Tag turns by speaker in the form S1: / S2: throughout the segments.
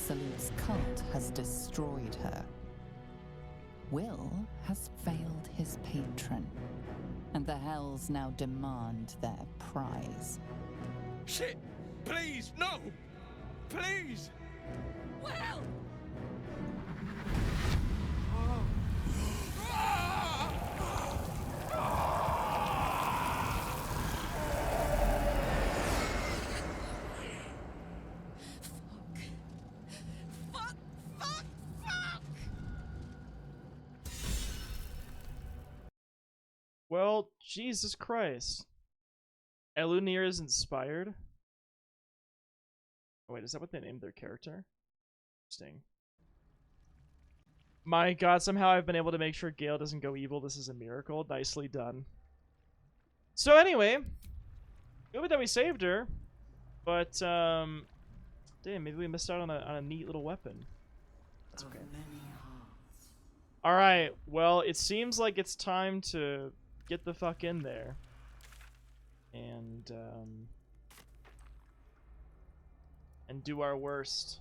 S1: Absolute's cult has destroyed her. Will has failed his patron, and the Hells now demand their prize.
S2: Shit! Please, no! Please!
S3: Will!
S4: Well, Jesus Christ. Elunir is inspired? Oh, wait, is that what they named their character? Interesting. My god, somehow I've been able to make sure Gale doesn't go evil. This is a miracle. Nicely done. So anyway, good that we saved her. But, damn, maybe we missed out on a neat little weapon. That's okay. Alright, well, it seems like it's time to get the fuck in there. And do our worst.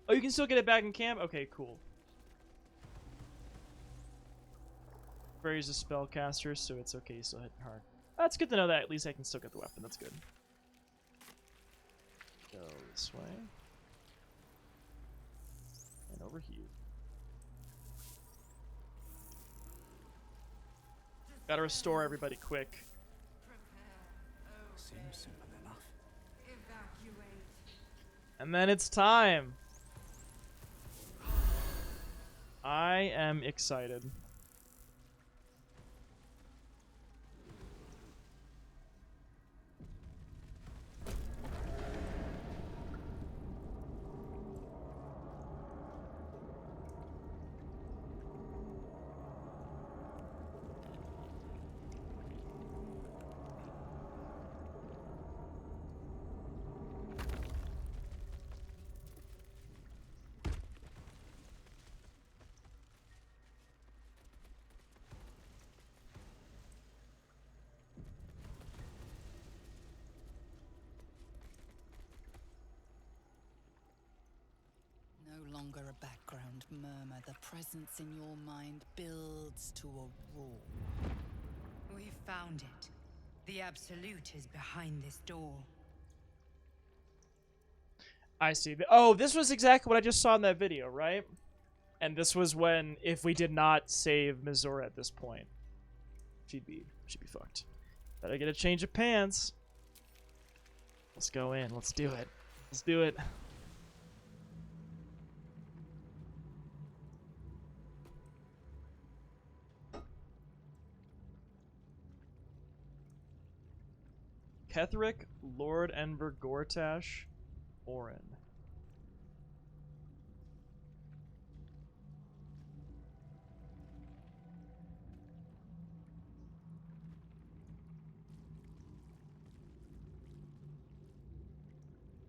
S4: Oh, you can still get it back in camp? Okay, cool. Barry's a spellcaster, so it's okay, still hitting hard. That's good to know that at least I can still get the weapon, that's good. Go this way. And over here. Gotta restore everybody quick.
S2: Seems simple enough.
S4: And then it's time. I am excited.
S1: No longer a background murmur, the presence in your mind builds to a roar.
S3: We found it. The Absolute is behind this door.
S4: I see. Oh, this was exactly what I just saw in that video, right? And this was when, if we did not save Mizora at this point, she'd be fucked. Better get a change of pants. Let's go in. Let's do it. Let's do it. Ketheric, Lord Enver Gortash, Orin.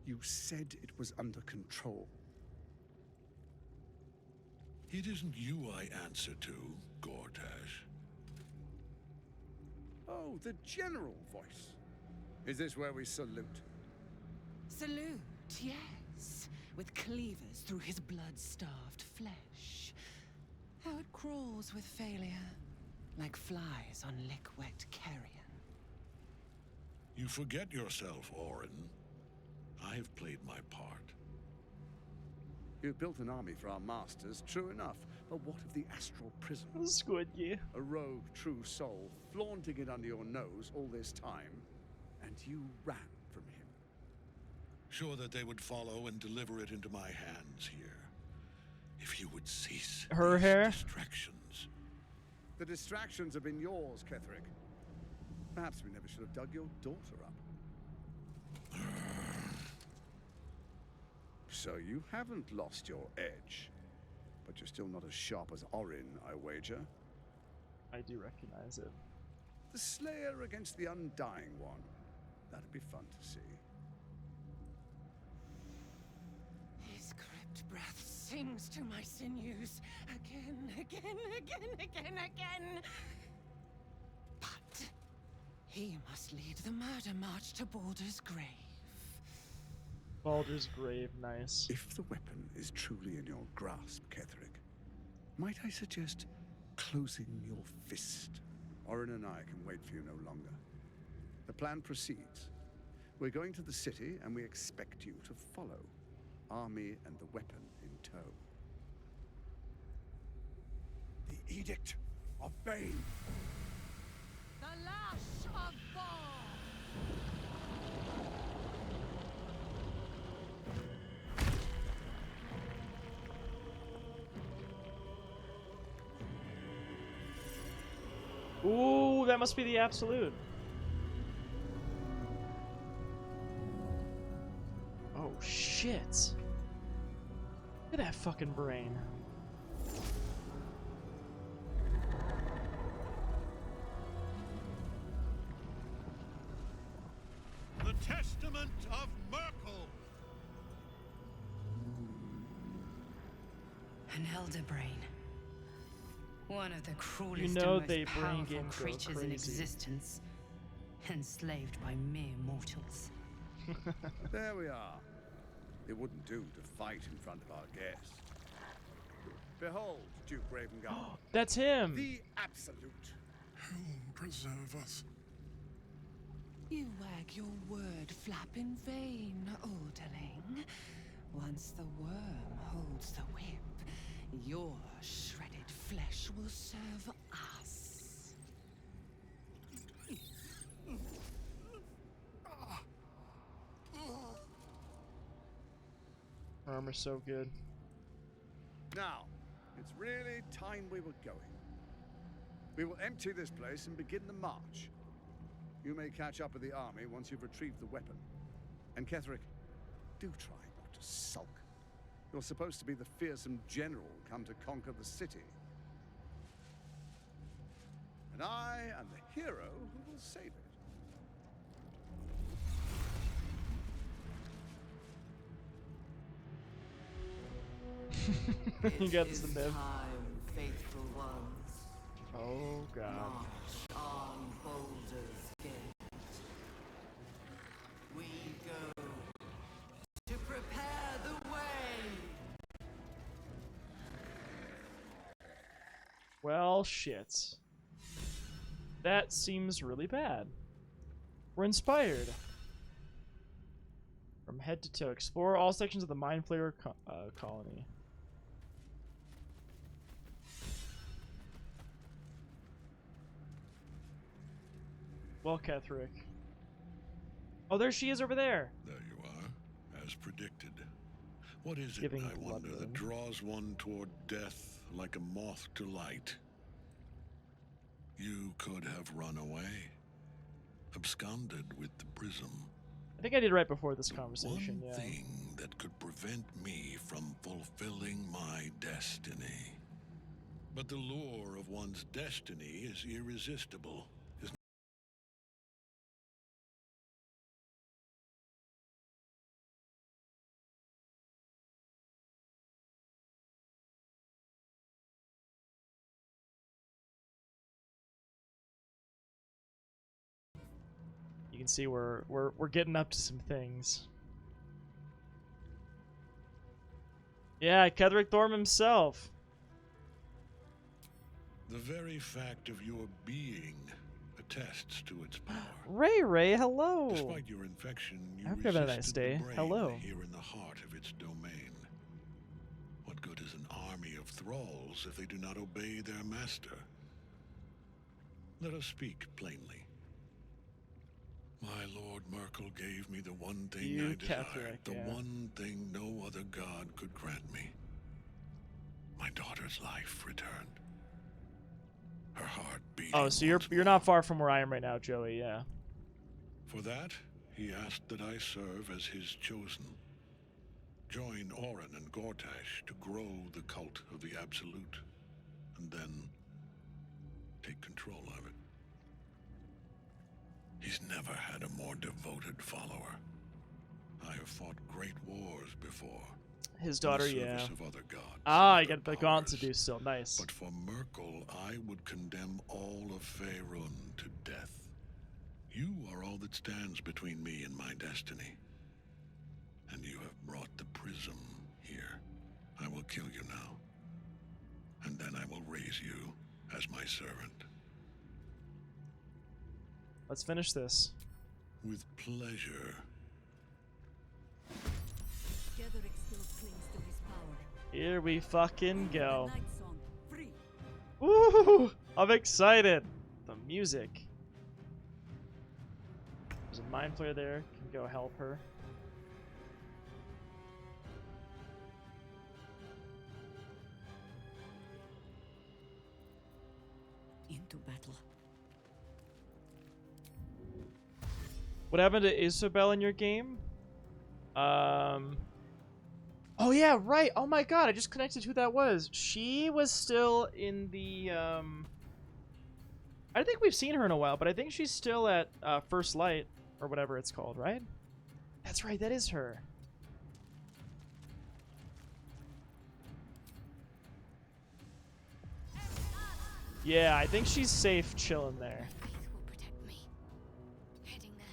S5: You said it was under control.
S6: It isn't you I answer to, Gortash.
S5: Oh, the general voice. Is this where we salute?
S7: Salute, yes. With cleavers through his blood-starved flesh. How it crawls with failure, like flies on lick-wet carrion.
S6: You forget yourself, Orin. I have played my part.
S5: You've built an army for our masters, true enough. But what of the astral prison?
S4: Squid, yeah.
S5: A rogue true soul, flaunting it under your nose all this time, and you ran from him.
S6: Sure that they would follow and deliver it into my hands here. If you would cease
S4: Her
S6: these
S4: hair?
S6: distractions.
S5: The distractions have been yours, Ketheric. Perhaps we never should have dug your daughter up. So you haven't lost your edge. But you're still not as sharp as Orin, I wager.
S4: I do recognize it.
S5: The Slayer against the Undying One. That'd be fun to see.
S7: His crypt breath sings to my sinews. Again, again, again. But he must lead the murder march to Baldur's grave.
S4: Baldur's grave, nice.
S5: If the weapon is truly in your grasp, Ketherick, might I suggest closing your fist? Orin and I can wait for you no longer. The plan proceeds. We're going to the city, and we expect you to follow. Army and the weapon in tow.
S2: The Edict of Bane.
S7: The lash of Baldur!
S4: Ooh, that must be the absolute. Oh shit. Look at that fucking brain.
S6: The Testament of Merkel.
S3: An elder brain. One of the cruelest
S4: You know
S3: and
S4: they
S3: most
S4: brain
S3: powerful
S4: games go
S3: creatures in
S4: crazy.
S3: existence, enslaved by mere mortals.
S5: There we are. It wouldn't do to fight in front of our guest. Behold, Duke Ravenguard.
S4: That's him.
S5: The absolute.
S6: Who preserve us?
S7: You wag your word flap in vain, orderling. Once the worm holds the whip, your shredded flesh will serve us.
S4: Armor's so good.
S5: Now, it's really time we were going. We will empty this place and begin the march. You may catch up with the army once you've retrieved the weapon. And Ketherick, do try not to sulk. You're supposed to be the fearsome general come to conquer the city. And I am the hero who will save it.
S4: He gets the myth.
S7: Time, faithful ones.
S4: Oh god.
S7: March on Baldur's Gate. We go to prepare the way.
S4: Well, shit. That seems really bad. We're inspired. From head to toe, explore all sections of the Mind Flayer colony. Well, Ketherick. Oh, there she is over there.
S6: There you are, as predicted. What is it,
S4: Giving
S6: I wonder,
S4: blood
S6: that
S4: moon.
S6: draws one toward death like a moth to light? You could have run away, absconded with the prism.
S4: I think I did right before this
S6: The
S4: conversation,
S6: one
S4: yeah.
S6: thing that could prevent me from fulfilling my destiny. But the lure of one's destiny is irresistible.
S4: You can see we're getting up to some things. Yeah, Ketherick Thorm himself.
S6: The very fact of your being attests to its power.
S4: Ray, hello.
S6: Despite your infection, you
S4: I hope you have a nice
S6: resisted
S4: day.
S6: the brain
S4: Hello.
S6: here in the heart of its domain. What good is an army of thralls if they do not obey their master? Let us speak plainly. My Lord Merkel gave me the one thing
S4: You,
S6: I desired,
S4: Ketherick,
S6: the
S4: yeah.
S6: one thing no other god could grant me. My daughter's life returned. Her heart beating.
S4: Oh, so you're
S6: once
S4: not
S6: more.
S4: far from where I am right now, Joey. Yeah.
S6: For that, he asked that I serve as his chosen. Join Orin and Gortash to grow the cult of the Absolute, and then take control of it. He's never had a more devoted follower. I have fought great wars before.
S4: His
S6: in the
S4: daughter,
S6: service
S4: yeah.
S6: of other gods
S4: Ah,
S6: and
S4: you
S6: other
S4: got the gauntlet to
S6: powers.
S4: do still. Nice.
S6: But for Merkel, I would condemn all of Faerun to death. You are all that stands between me and my destiny. And you my servant.
S4: Let's finish this.
S6: With pleasure.
S8: Gathering still clings to his power.
S4: Here we fucking go.
S8: Night song, free.
S4: Woo! I'm excited. The music. There's a mind flayer there. Can go help her.
S8: Into battle.
S4: What happened to Isabel in your game? Oh yeah, right. Oh my god, I just connected who that was. She was still in the I think we've seen her in a while, but I think she's still at First Light or whatever it's called, right? That's right, that is her. Yeah, I think she's safe chilling there.
S8: Faith will protect me. Heading there.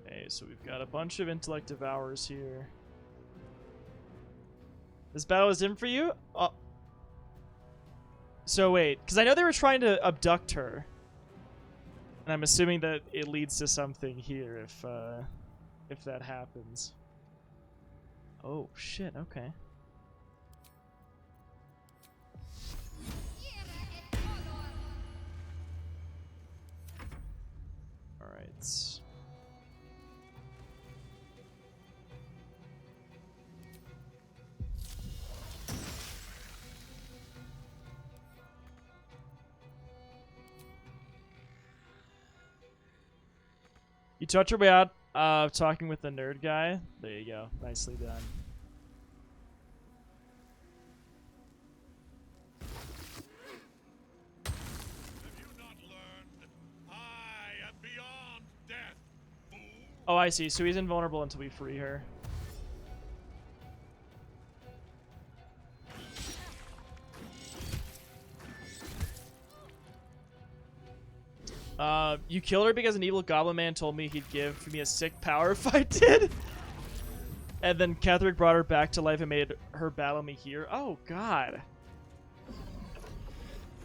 S4: Okay, so we've got a bunch of intellect devourers here. This battle is in for you? Oh. So wait, because I know they were trying to abduct her. And I'm assuming that it leads to something here if that happens. Oh, shit, okay. Alright. You touch your way out talking with the nerd guy. There you go. Nicely done.
S6: Have you not learned? I am beyond death, fool.
S4: Oh, I see. So he's invulnerable until we free her. You killed her because an evil goblin man told me he'd give me a sick power if I did. And then Ketheric brought her back to life and made her battle me here. Oh, God.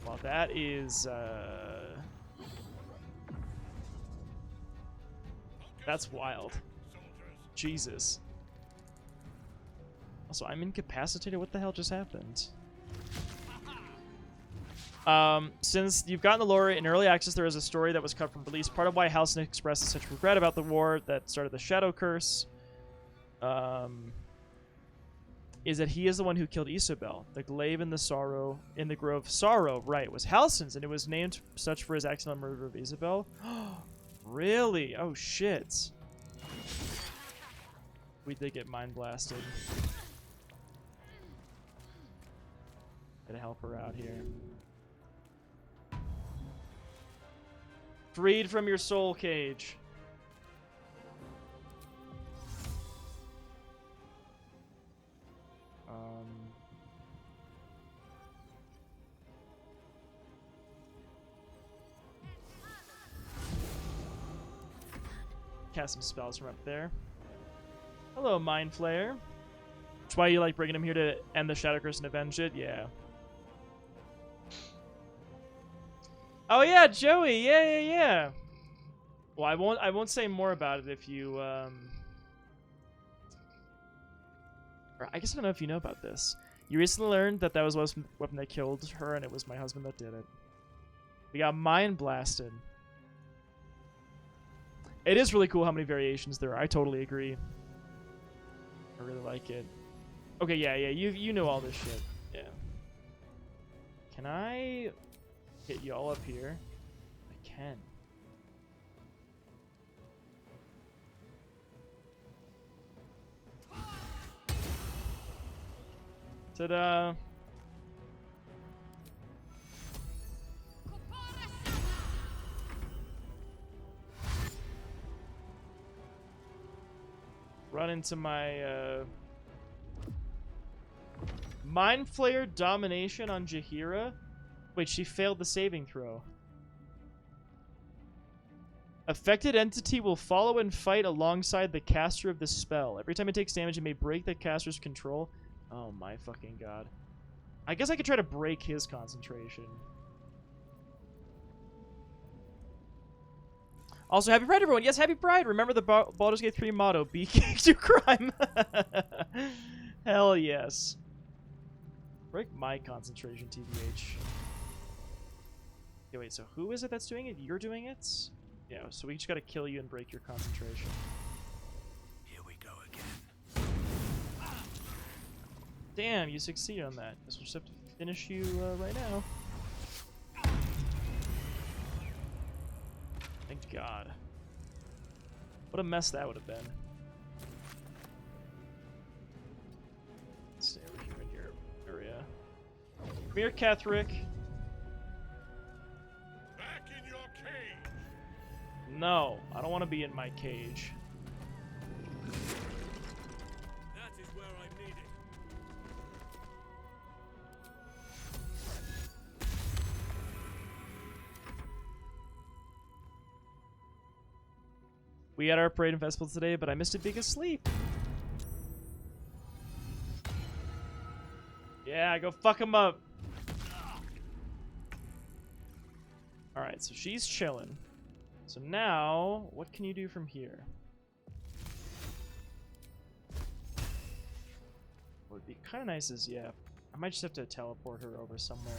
S4: Well, that is, that's wild. Jesus. Also, I'm incapacitated. What the hell just happened? Since you've gotten the lore in early access, there is a story that was cut from release. Part of why Halsin expresses such regret about the war that started the Shadow Curse, is that he is the one who killed Isabel. The glaive in the Grove Sorrow, right, was Halsin's, and it was named such for his accidental murder of Isabel. Really? Oh shit. We did get mind blasted. Gotta help her out here. Freed from your soul cage. Cast some spells from up there. Hello, Mind Flayer. That's why you like bringing him here to end the Shadow Curse and avenge it? Yeah. Oh yeah, Joey. Yeah. Well, I won't say more about it if you or I guess I don't know if you know about this. You recently learned that was the weapon that killed her, and it was my husband that did it. We got mind blasted. It is really cool how many variations there are. I totally agree. I really like it. Okay, yeah. You know all this shit. Yeah. Can I get you all up here? I can. Ta-da! Run into my Mind Flayer domination on Jaheira. Wait, she failed the saving throw. Affected entity will follow and fight alongside the caster of the spell. Every time it takes damage, it may break the caster's control. Oh my fucking god. I guess I could try to break his concentration. Also, happy Pride, everyone! Yes, happy Pride! Remember the Baldur's Gate 3 motto, be king to crime! Hell yes. Break my concentration, TBH. Okay, wait, so who is it that's doing it? You're doing it? Yeah, so we just gotta kill you and break your concentration.
S2: Here we go again.
S4: Damn, you succeed on that. Guess we'll just have to finish you right now. Thank God. What a mess that would have been. Stay over here in your area. Come here, Ketherick.
S6: Back in your cage!
S4: No, I don't want to be in my cage.
S2: That is where I'm needed.
S4: We had our parade and festival today, but I missed it being asleep. Yeah, go fuck him up. Alright, so she's chilling. So now, what can you do from here? What would be kind of nice is, yeah, I might just have to teleport her over somewhere.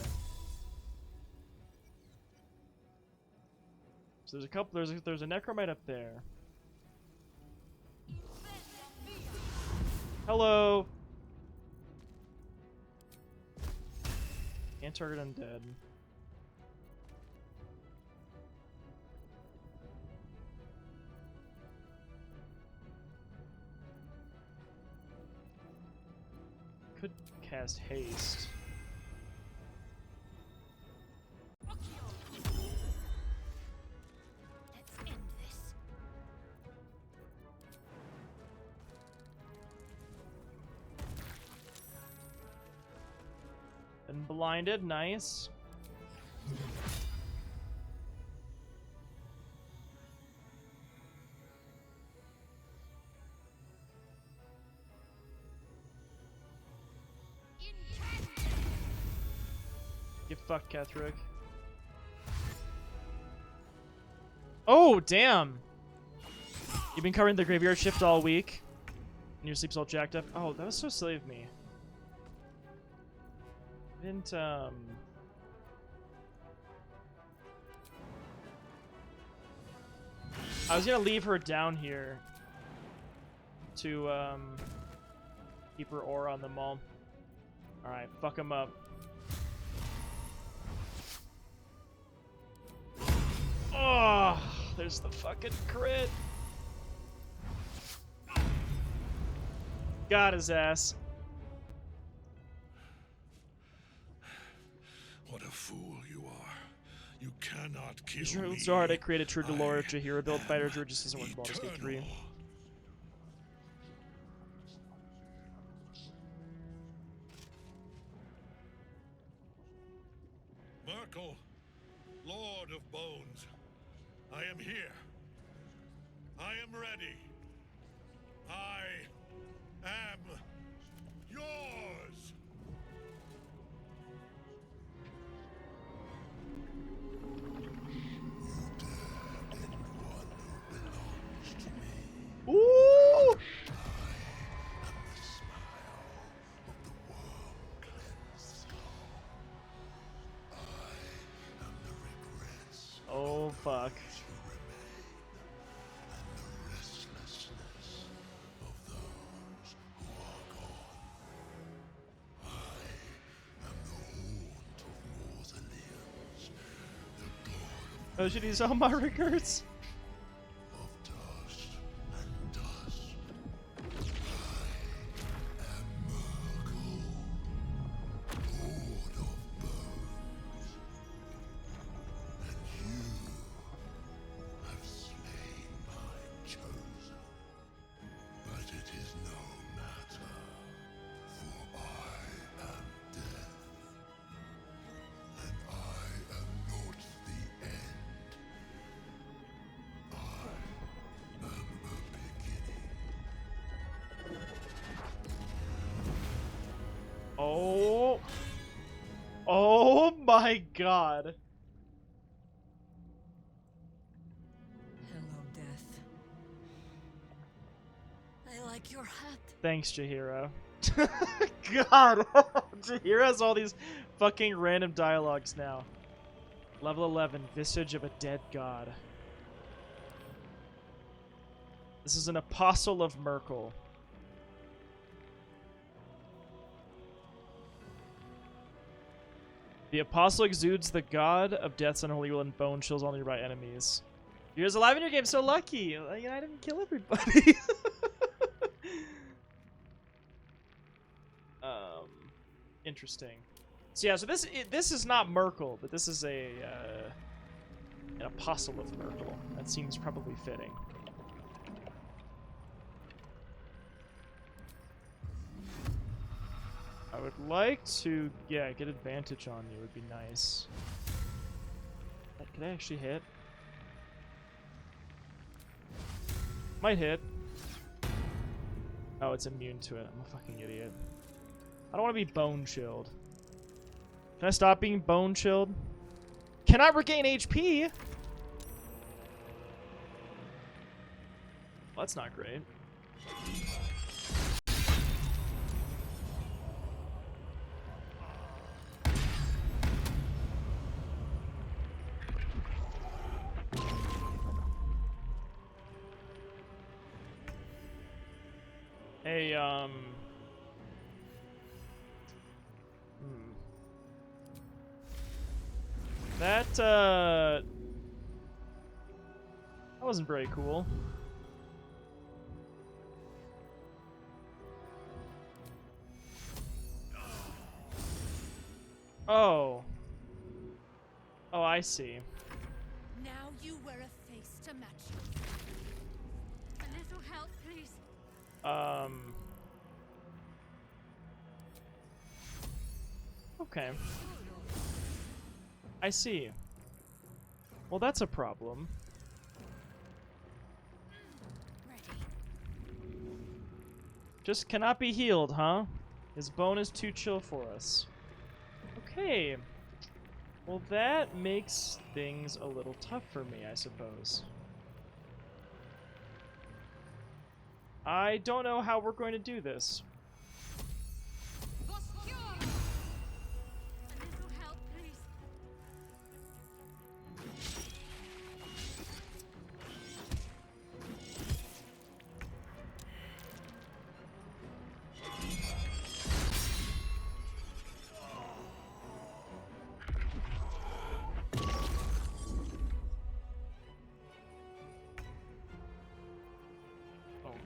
S4: So there's a couple, there's a necromite up there. Hello! Can't target undead. Could cast haste.
S8: Let's end this.
S4: And blinded, nice. Get fucked, Ketherick. Oh, damn! You've been covering the graveyard shift all week, and your sleep's all jacked up. Oh, that was so silly of me. I didn't, I was gonna leave her down here to, keep her aura on them all. Alright, fuck him up. Oh, there's the fucking crit. Got his ass.
S6: What a fool you are. You cannot kill
S4: Sure,
S6: me.
S4: so hard I created True Dolor to hero build
S6: am
S4: fighter just doesn't work in Baldur's Gate 3.
S6: eternal. Merkel, Lord of Bones, I am here. I am ready. I am yours.
S4: Ooh! Oh fuck. Oh shit, he's all my records. my god.
S8: Hello, Death. I like your hat.
S4: Thanks, Chihiro. God, Chihiro has all these fucking random dialogues now. Level 11, Visage of a Dead God. This is an apostle of Merkel. The apostle exudes the god of death's unholy will and bone chills all nearby enemies. You're alive in your game, so lucky. Like, I didn't kill everybody. Interesting. So yeah, so this is not Merkel, but this is a an apostle of Merkel. That seems probably fitting. I would like to, yeah, get advantage on you. Would be nice. Could I actually hit? Might hit. Oh, it's immune to it. I'm a fucking idiot. I don't want to be bone chilled. Can I stop being bone chilled? Cannot regain HP? Well, that's not great. Hey, that wasn't very cool. Oh. Oh, I see.
S8: Now you wear a face to match you. A little help, please.
S4: Okay. I see. Well, that's a problem.
S8: Ready.
S4: Just cannot be healed, huh? His bone is too chill for us. Okay. Well, that makes things a little tough for me, I suppose. I don't know how we're going to do this.
S8: A little help, please.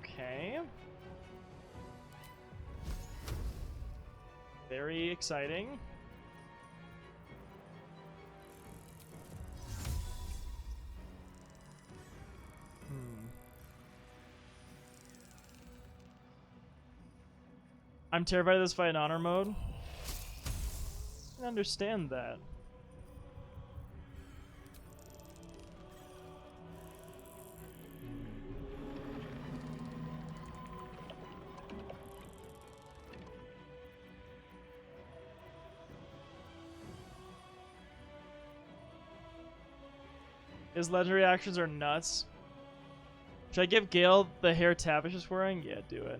S4: Okay. Very exciting. I'm terrified of this fight in honor mode. I understand that. His legendary actions are nuts. Should I give Gale the hair Tavish is wearing? Yeah, do it.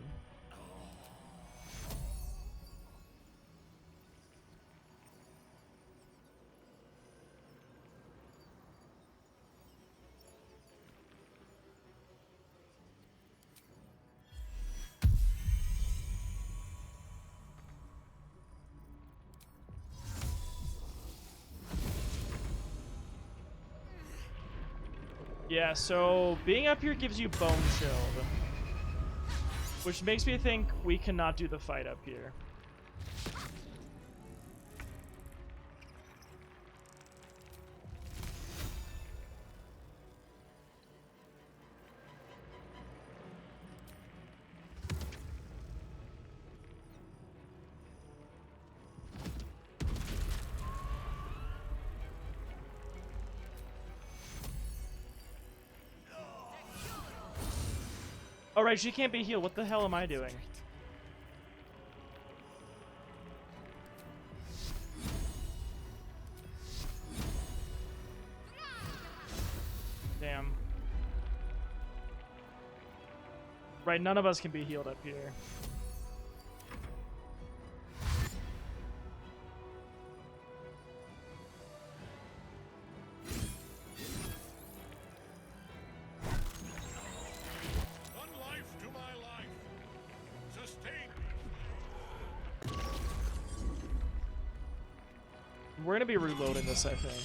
S4: Yeah, so being up here gives you bone chilled, which makes me think we cannot do the fight up here. Oh, right, she can't be healed. What the hell am I doing? Right, none of us can be healed up here.
S6: One life to my life. Sustain.
S4: We're gonna be reloading this, I think.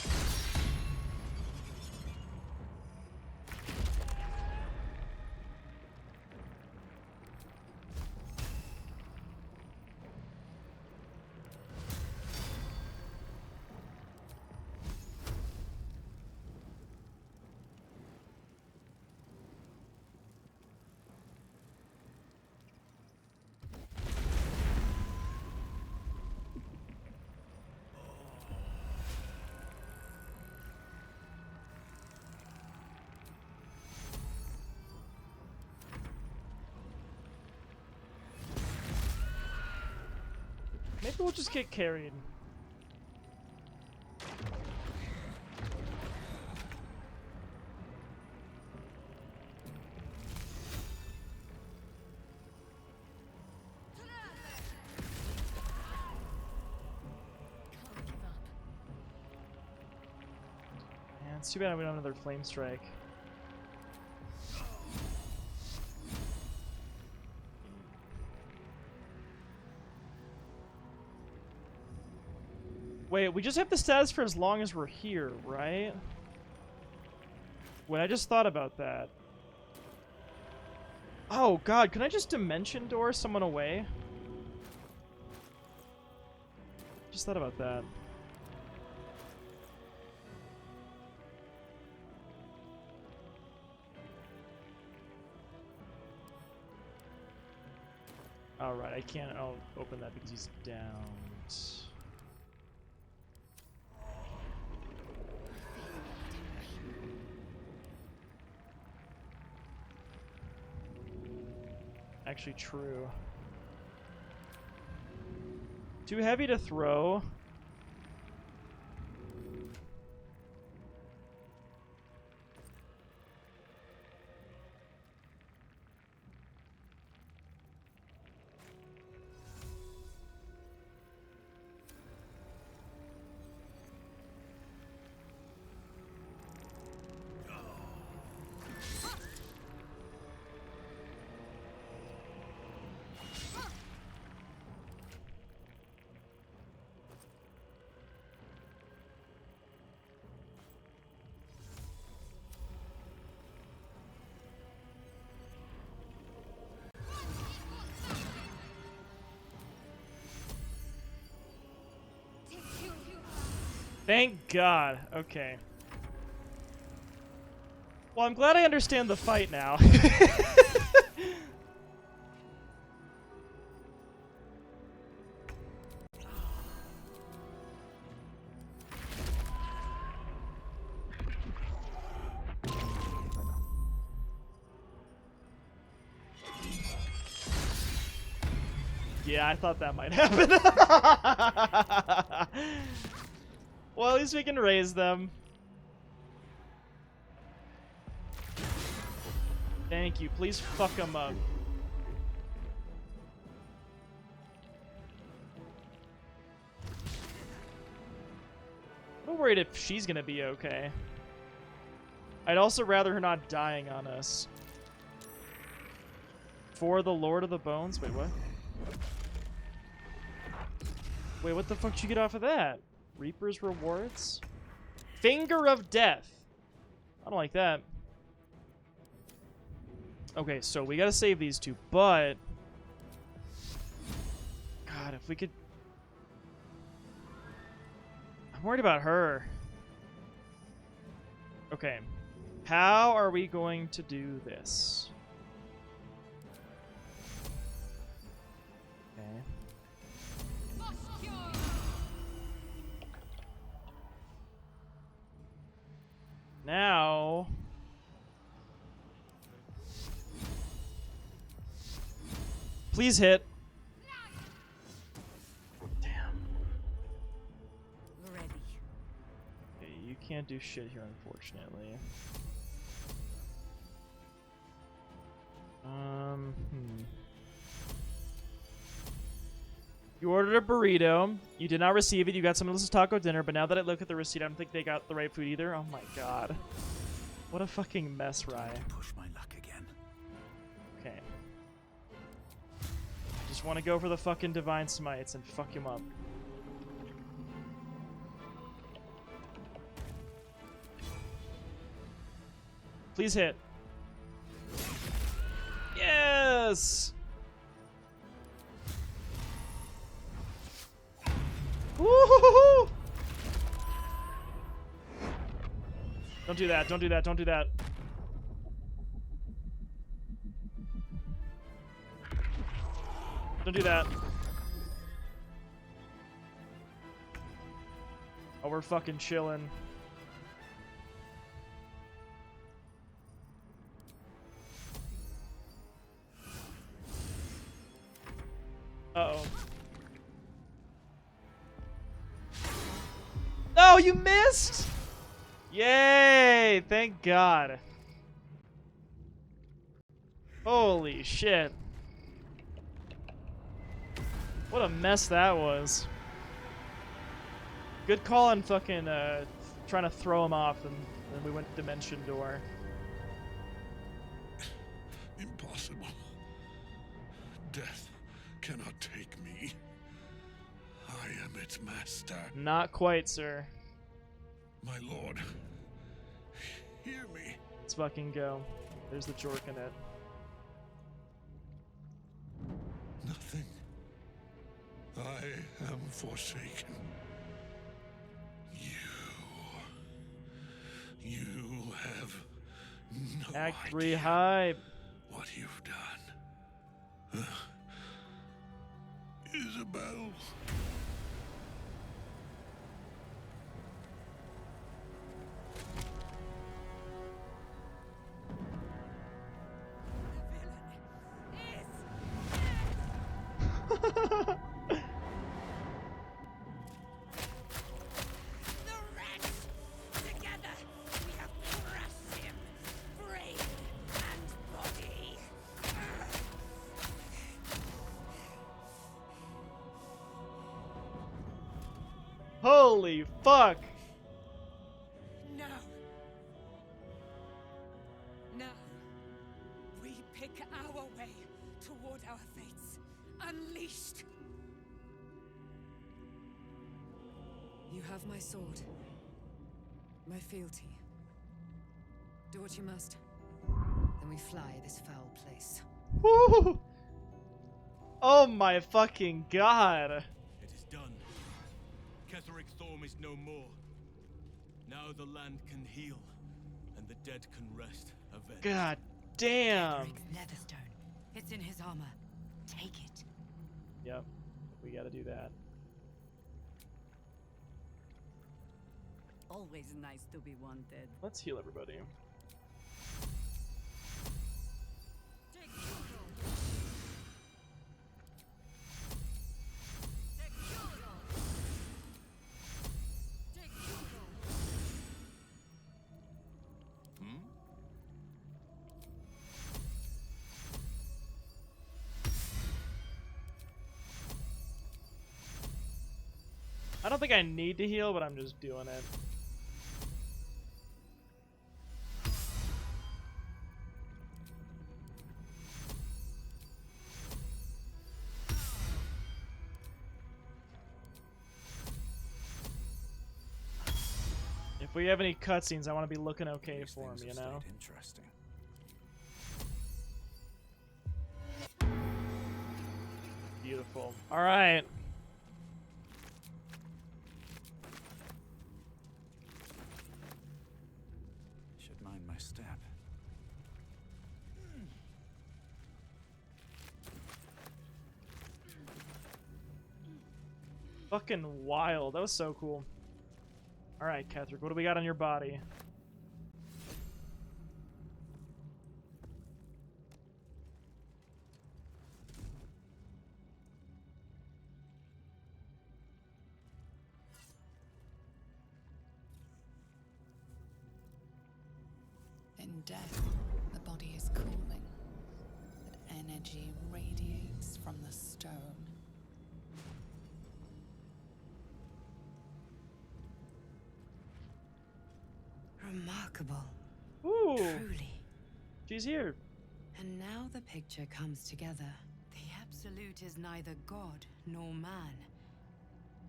S4: Maybe we'll just get carried. Man, it's too bad we don't have another flame strike. Wait, we just have the status for as long as we're here, right? Wait, I just thought about that. Oh god, can I just dimension door someone away? Just thought about that. Alright, I can't open that because he's down. Actually true. Too heavy to throw. Thank God. Okay. Well, I'm glad I understand the fight now. Yeah, I thought that might happen. Well, at least we can raise them. Thank you. Please fuck them up. I'm worried if she's gonna be okay. I'd also rather her not dying on us. For the Lord of the Bones? Wait, what? Wait, what the fuck did you get off of that? Reaper's Rewards? Finger of Death. I don't like that. Okay, so we gotta save these two, but... God, if we could... I'm worried about her. Okay. How are we going to do this? Okay. Now... Please hit. Damn.
S3: Ready.
S4: Okay, you can't do shit here, unfortunately. You ordered a burrito. You did not receive it. You got someone else's taco dinner, but now that I look at the receipt, I don't think they got the right food either. Oh my god. What a fucking mess, Rye.
S2: Push my luck again.
S4: Okay. Just want to go for the fucking Divine Smites and fuck him up. Please hit. Yes! Woo-hoo-hoo-hoo! Don't do that, don't do that, don't do that. Don't do that. Oh, we're fucking chilling. Uh-oh. No, you missed! Yay! Thank God. Holy shit. What a mess that was. Good call on fucking trying to throw him off, and then we went Dimension Door.
S6: Impossible. Death cannot take me. I am its master.
S4: Not quite, sir.
S6: My lord, hear me.
S4: Let's fucking go. There's the jork in it.
S6: Nothing. I am forsaken. You have no
S4: Act 3
S6: idea
S4: hype.
S6: what you've done. Isabel.
S4: Holy fuck!
S3: No. Now, we pick our way toward our fates. Unleashed. You have my sword. My fealty. Do what you must. Then we fly this foul place.
S4: Woo! Oh my fucking god!
S2: It is done. Ketheric Thorm is no more. Now the land can heal, and the dead can rest. Avenged.
S4: God damn!
S3: Netherstone. It's in his armor. Take it.
S4: Yep, we gotta do that.
S9: Always nice to be wanted.
S4: Let's heal everybody. I don't think I need to heal, but I'm just doing it. If we have any cutscenes, I want to be looking okay
S2: These
S4: for
S2: things
S4: him, you
S2: have
S4: know?
S2: stayed interesting.
S4: Beautiful. Alright.
S2: Should mind my step.
S4: Fucking wild. That was so cool. Alright, Ketheric, what do we got on your body?
S7: In death, the body is cooling, but energy radiates from the stone.
S3: Remarkable.
S4: Ooh,
S3: Truly.
S4: she's here.
S3: And now the picture comes together. The Absolute is neither god nor man.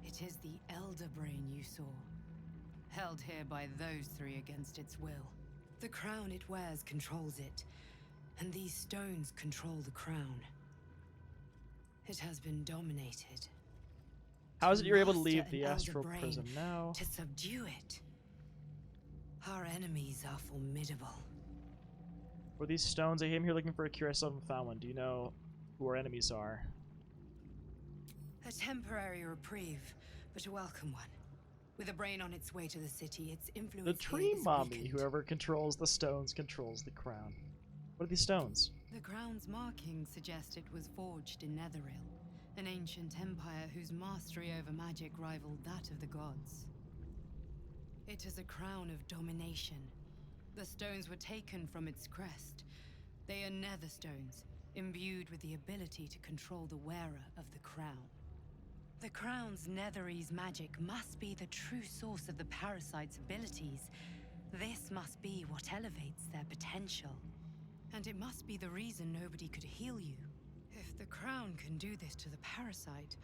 S3: It is the Elder Brain you saw, held here by those three against its will. The crown it wears controls it, and these stones control the crown. It has been dominated.
S4: How is it you're able to
S3: master
S4: leave
S3: an
S4: the
S3: Elder
S4: astral
S3: Brain,
S4: prison now?
S3: to subdue it. Our enemies are formidable.
S4: For these stones, I came here looking for a cure. I still haven't found one. Do you know who our enemies are?
S3: A temporary reprieve, but a welcome one. With a brain on its way to the city, its influence
S4: The
S3: here
S4: tree
S3: is
S4: mommy.
S3: weakened.
S4: Whoever controls the stones controls the crown. What are these stones?
S3: The crown's markings suggest it was forged in Netheril, an ancient empire whose mastery over magic rivaled that of the gods. It is a crown of domination. The stones were taken from its crest. They are nether stones, imbued with the ability to control the wearer of the crown. The crown's Netherese magic must be the true source of the parasite's abilities. This must be what elevates their potential. And it must be the reason nobody could heal you. If the crown can do this to the parasite,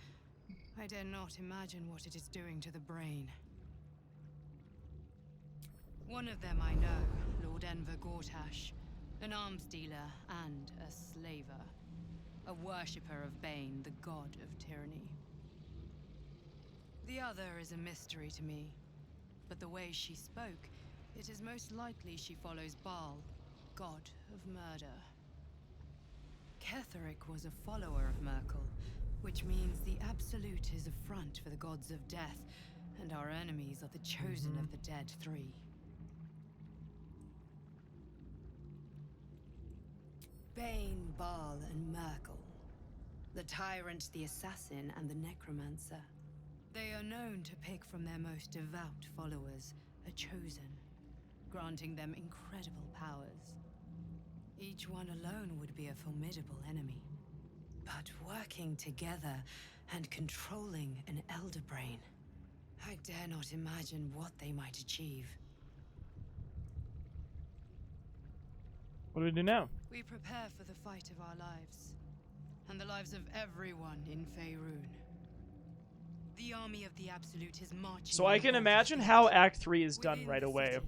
S3: I dare not imagine what it is doing to the brain. One of them I know, Lord Enver Gortash, an arms dealer and a slaver. A worshipper of Bane, the god of tyranny. The other is a mystery to me, but the way she spoke, it is most likely she follows Baal, god of murder. Ketheric was a follower of Merkel, which means the Absolute is a front for the gods of death, and our enemies are the chosen of the dead three. Bane, Baal, and Merkel. The tyrant, the assassin, and the necromancer. They are known to pick from their most devout followers, a chosen, granting them incredible powers. Each one alone would be a formidable enemy. But working together and controlling an Elder Brain, I dare not imagine what they might achieve.
S4: What do we do now?
S3: We prepare for the fight of our lives, and the lives of everyone in Faerun. The army of the Absolute is marching.
S4: So I can imagine how Act 3 is done right away.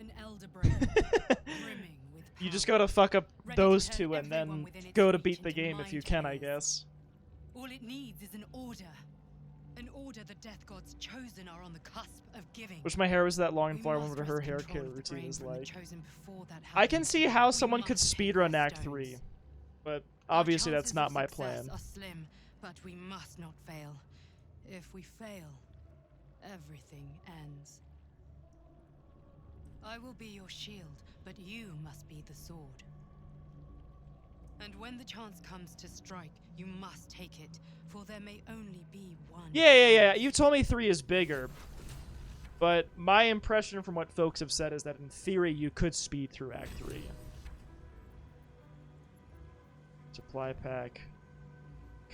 S3: An Elder Brain, brimming with
S4: You just
S3: power,
S4: gotta fuck up
S3: ready to
S4: those
S3: turn
S4: two and
S3: everyone
S4: then
S3: within its
S4: go to
S3: reach
S4: beat the
S3: into
S4: game if you
S3: mind
S4: can, I
S3: players.
S4: guess.
S3: All it needs is an order. An order the Death Gods chosen are on the cusp of giving.
S4: Wish my hair was that long and
S3: We
S4: flowing. I
S3: must
S4: wonder what her
S3: wrest
S4: hair
S3: control
S4: care
S3: of the
S4: routine
S3: brain
S4: is
S3: from the
S4: like.
S3: chosen before that
S4: I can
S3: happens.
S4: see how
S3: We
S4: someone could
S3: must take
S4: speedrun
S3: their
S4: Act
S3: stones.
S4: 3, but
S3: Our
S4: obviously that's
S3: chances
S4: not
S3: of
S4: my
S3: success
S4: plan.
S3: are slim, but we must not fail. If we fail, everything ends. I will be your shield, but you must be the sword. And when the chance comes to strike, you must take it, for there may only be one.
S4: Yeah. You told me 3 is bigger, but my impression from what folks have said is that in theory you could speed through Act 3. Supply pack,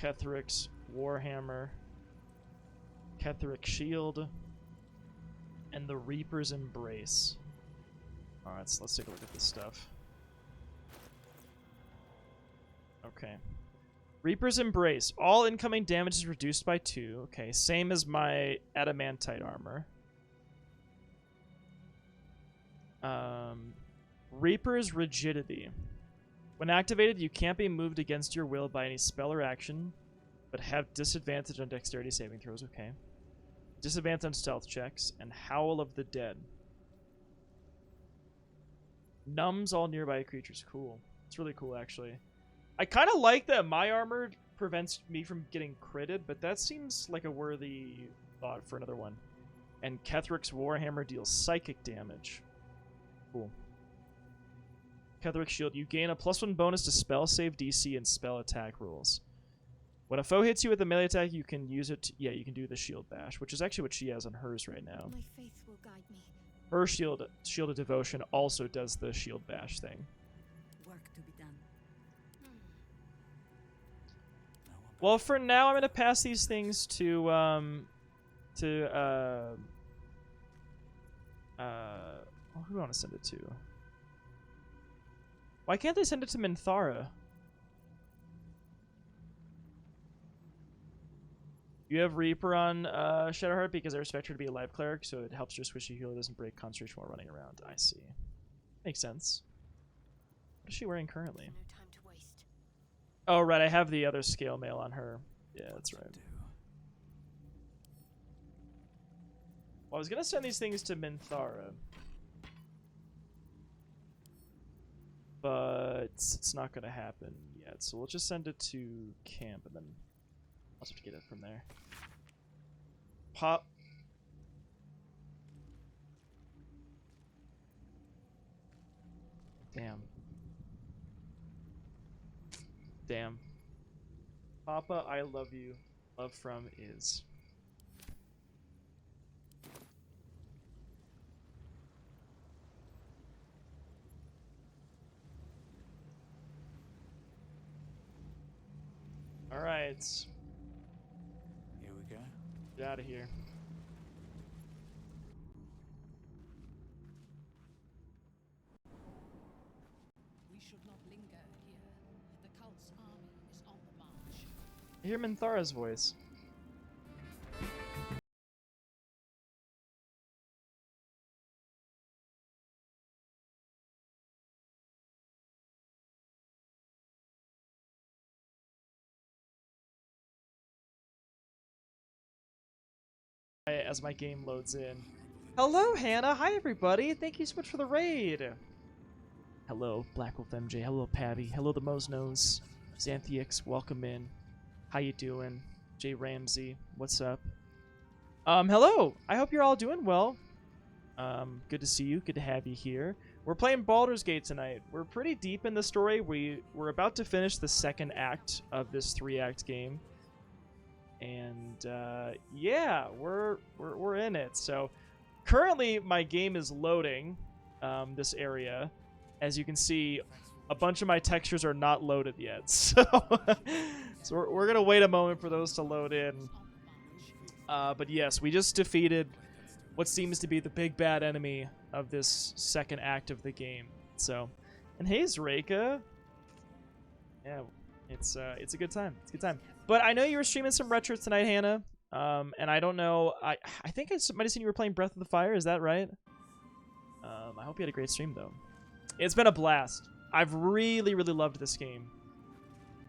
S4: Ketheric's Warhammer, Ketheric Shield, and the Reaper's Embrace. Alright, so let's take a look at this stuff. Okay. Reaper's Embrace. All incoming damage is reduced by 2. Okay, same as my Adamantite armor. Reaper's Rigidity. When activated, you can't be moved against your will by any spell or action, but have disadvantage on dexterity saving throws. Okay. Disadvantage on stealth checks, and Howl of the Dead. Numbs all nearby creatures. Cool. It's really cool, actually. I kind of like that my armor prevents me from getting critted, but that seems like a worthy thought for another one. And Ketheric's Warhammer deals psychic damage. Cool. Ketheric's Shield. You gain a +1 bonus to spell save DC and spell attack rolls. When a foe hits you with a melee attack, you can use it. Yeah, you can do the Shield Bash, which is actually what she has on hers right now.
S8: My faith will guide me.
S4: Her Shield of Devotion also does the Shield Bash thing.
S9: Work to be done.
S4: Well, for now, I'm gonna pass these things to Well, who do I want to send it to? Why can't they send it to Minthara? You have Reaper on Shadowheart because I respect her to be a live cleric, so it helps your squishy healer doesn't break concentration while running around. I see. Makes sense. What is she wearing currently?
S8: No time to waste.
S4: Oh, right, I have the other scale mail on her. Yeah, that's right. Well, I was gonna send these things to Minthara, but it's not gonna happen yet. So we'll just send it to camp, and then I'll just have to get it from there. Pop. Damn. Damn. Papa, I love you. Love from is. All right.
S2: Here we go.
S4: Get out of here.
S8: We should not linger here. The cult's army is on the march.
S4: I hear Minthara's voice. As my game loads in. Hello, Hannah. Hi, everybody. Thank you so much for the raid. Hello, Black Wolf MJ. Hello, Pavy. Hello, the Mosnos. Xanthix, welcome in. How you doing? Jay Ramsey, what's up? Hello. I hope you're all doing well. Good to see you. Good to have you here. We're playing Baldur's Gate tonight. We're pretty deep in the story. We're about to finish the second act of this 3-act game. And yeah, we're in it. So currently my game is loading this area. As you can see, a bunch of my textures are not loaded yet. So we're gonna wait a moment for those to load in. But yes, we just defeated what seems to be the big bad enemy of this second act of the game. So, and hey, Zreika. Yeah, it's a good time. It's a good time. But I know you were streaming some retros tonight, Hannah. And I don't know. I think I might have seen you were playing Breath of the Fire. Is that right? I hope you had a great stream, though. It's been a blast. I've really, really loved this game.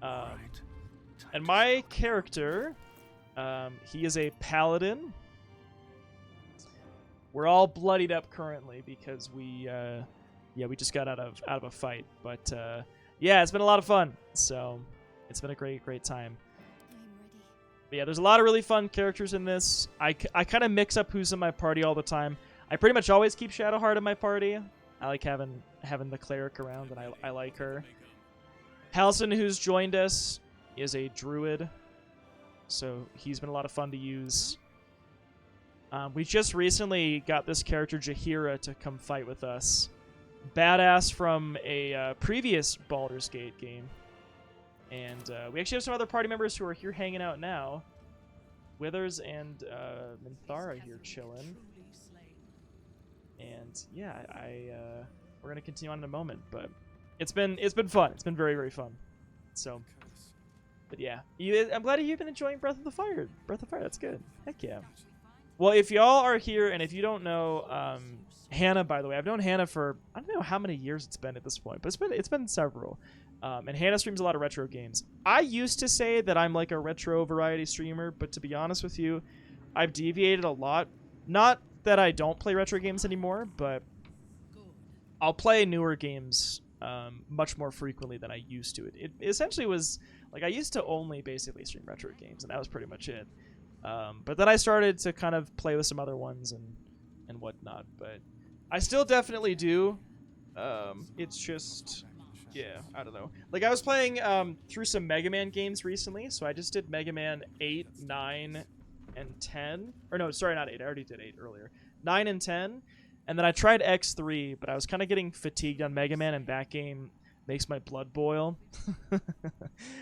S4: And my character, he is a paladin. We're all bloodied up currently because we just got out of a fight. But yeah, it's been a lot of fun. So it's been a great time. But yeah, there's a lot of really fun characters in this. I kind of mix up who's in my party all the time. I pretty much always keep Shadowheart in my party. I like having the cleric around, and I like her. Halson, who's joined us, is a druid, so he's been a lot of fun to use. We just recently got this character, Jaheira, to come fight with us. Badass from a previous Baldur's Gate game. And we actually have some other party members who are here hanging out now. Withers and Minthara here chilling. And yeah, we're gonna continue on in a moment, but it's been fun. It's been very fun. So, but yeah, I'm glad you've been enjoying Breath of the Fire. Breath of Fire, that's good. Heck yeah. Well, if y'all are here, and if you don't know Hannah, by the way, I've known Hannah for I don't know how many years it's been at this point, but it's been several. And Hannah streams a lot of retro games. I used to say that I'm like a retro variety streamer, but to be honest with you, I've deviated a lot. Not that I don't play retro games anymore, but I'll play newer games much more frequently than I used to. It essentially was like I used to only basically stream retro games, and that was pretty much it. But then I started to kind of play with some other ones and whatnot. But I still definitely do. It's just, yeah, I don't know. Like I was playing through some Mega Man games recently, so I just did Mega Man 8, 9, and 10. Or no, sorry, not 8. I already did 8 earlier. 9 and 10. And then I tried X3, but I was kind of getting fatigued on Mega Man, and that game makes my blood boil.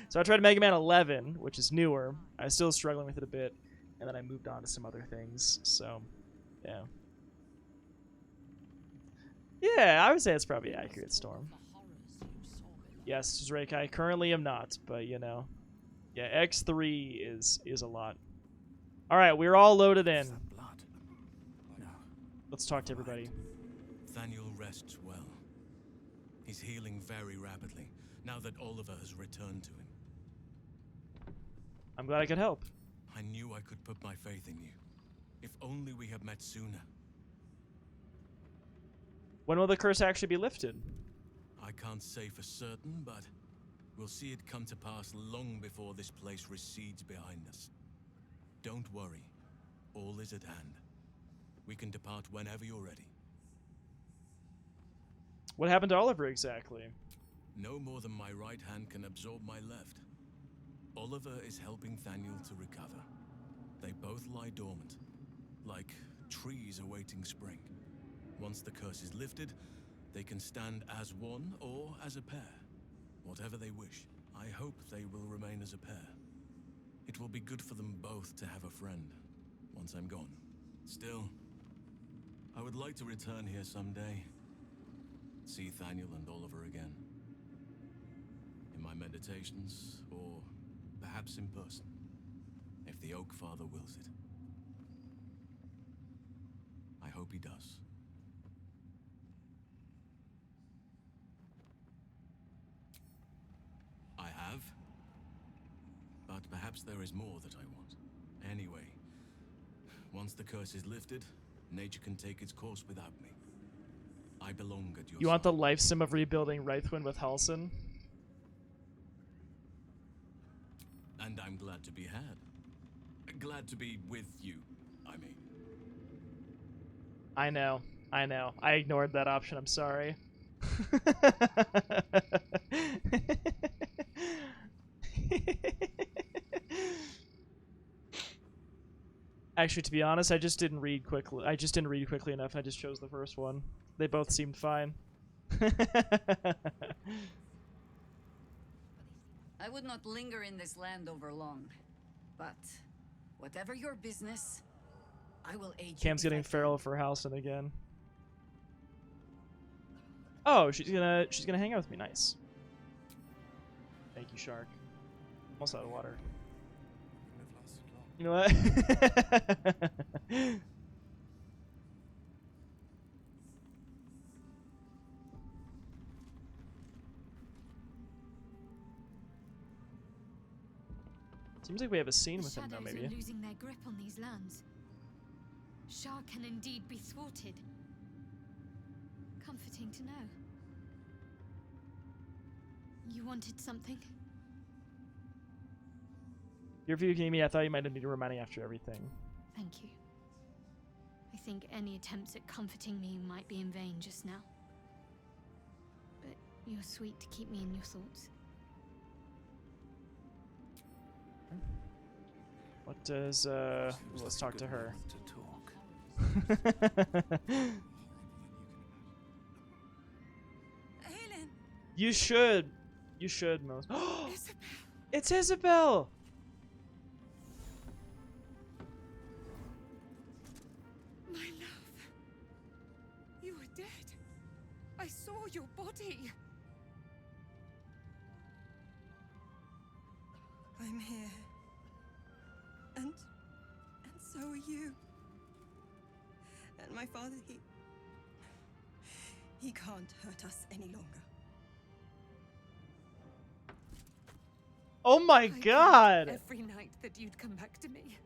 S4: So I tried Mega Man 11, which is newer. I was still struggling with it a bit, and then I moved on to some other things. So, yeah. Yeah, I would say it's probably accurate, Storm. Yes, Drake, I currently am not, but you know. Yeah, X3 is a lot. Alright, we're all loaded in.
S10: Blood. No.
S4: Let's talk to everybody.
S2: Thaniel rests well. He's healing very rapidly, now that Oliver has returned to him.
S4: I'm glad I could help.
S2: I knew I could put my faith in you. If only we had met sooner.
S4: When will the curse actually be lifted?
S2: I can't say for certain, but we'll see it come to pass long before this place recedes behind us. Don't worry. All is at hand. We can depart whenever you're ready.
S4: What happened to Oliver exactly?
S2: No more than my right hand can absorb my left. Oliver is helping Thaniel to recover. They both lie dormant, like trees awaiting spring. Once the curse is lifted, they can stand as one or as a pair. Whatever they wish. I hope they will remain as a pair. It will be good for them both to have a friend, once I'm gone. Still, I would like to return here someday. See Thaniel and Oliver again. In my meditations, or perhaps in person, if the Oak Father wills it. I hope he does. I have. But perhaps there is more that I want. Anyway, once the curse is lifted, nature can take its course without me. I belong at your
S4: You want the
S2: side.
S4: life sim of rebuilding Wraithwind with Halsin?
S2: And I'm glad to be had. Glad to be with you, I mean.
S4: I know. I ignored that option, I'm sorry. Actually, to be honest, I just didn't read quickly. I just didn't read quickly enough. I just chose the first one. They both seemed fine.
S9: I would not linger in this land over long. But whatever your business, I will aid you.
S4: Cam's
S9: if I
S4: getting
S9: can.
S4: feral for Halsin again. Oh, she's gonna hang out with me. Nice. Thank you, Shark. Almost out of water. You know what? Seems like we have a scene with him now,
S8: shadows
S4: maybe.
S8: are losing their grip on these lands. Shah can indeed be thwarted. Comforting to know. You wanted something?
S4: Your view, Kimi, I thought you might need to remind me after everything.
S8: Thank you. I think any attempts at comforting me might be in vain just now. But you're sweet to keep me in your thoughts.
S4: What does, let's talk to her.
S7: Helen!
S4: You should, most. It's Isabel!
S7: My love. You were dead. I saw your body. I'm here. And so are you. And my father, he can't hurt us any longer.
S4: Oh my
S7: I
S4: god!
S7: prayed every night that you'd come back to me.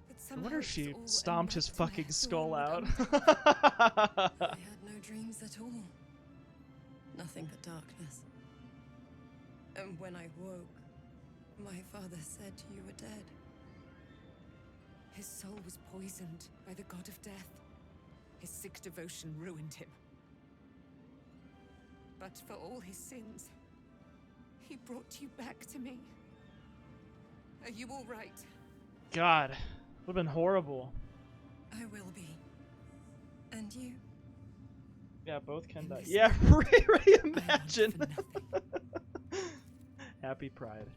S7: But
S4: I
S7: somehow
S4: wonder if
S7: it's
S4: she
S7: all a
S4: stomped his
S7: nightmare,
S4: fucking
S7: dawn
S4: skull out.
S7: I had no dreams at all. Nothing but darkness. And when I woke, my father said you were dead. His soul was poisoned by the god of death. His sick devotion ruined him. But for all his sins, he brought you back to me. Are you all right?
S4: God, would have been horrible.
S7: I will be. And you?
S4: Yeah, both can die.
S7: this
S4: Yeah, reimagine. Happy Pride.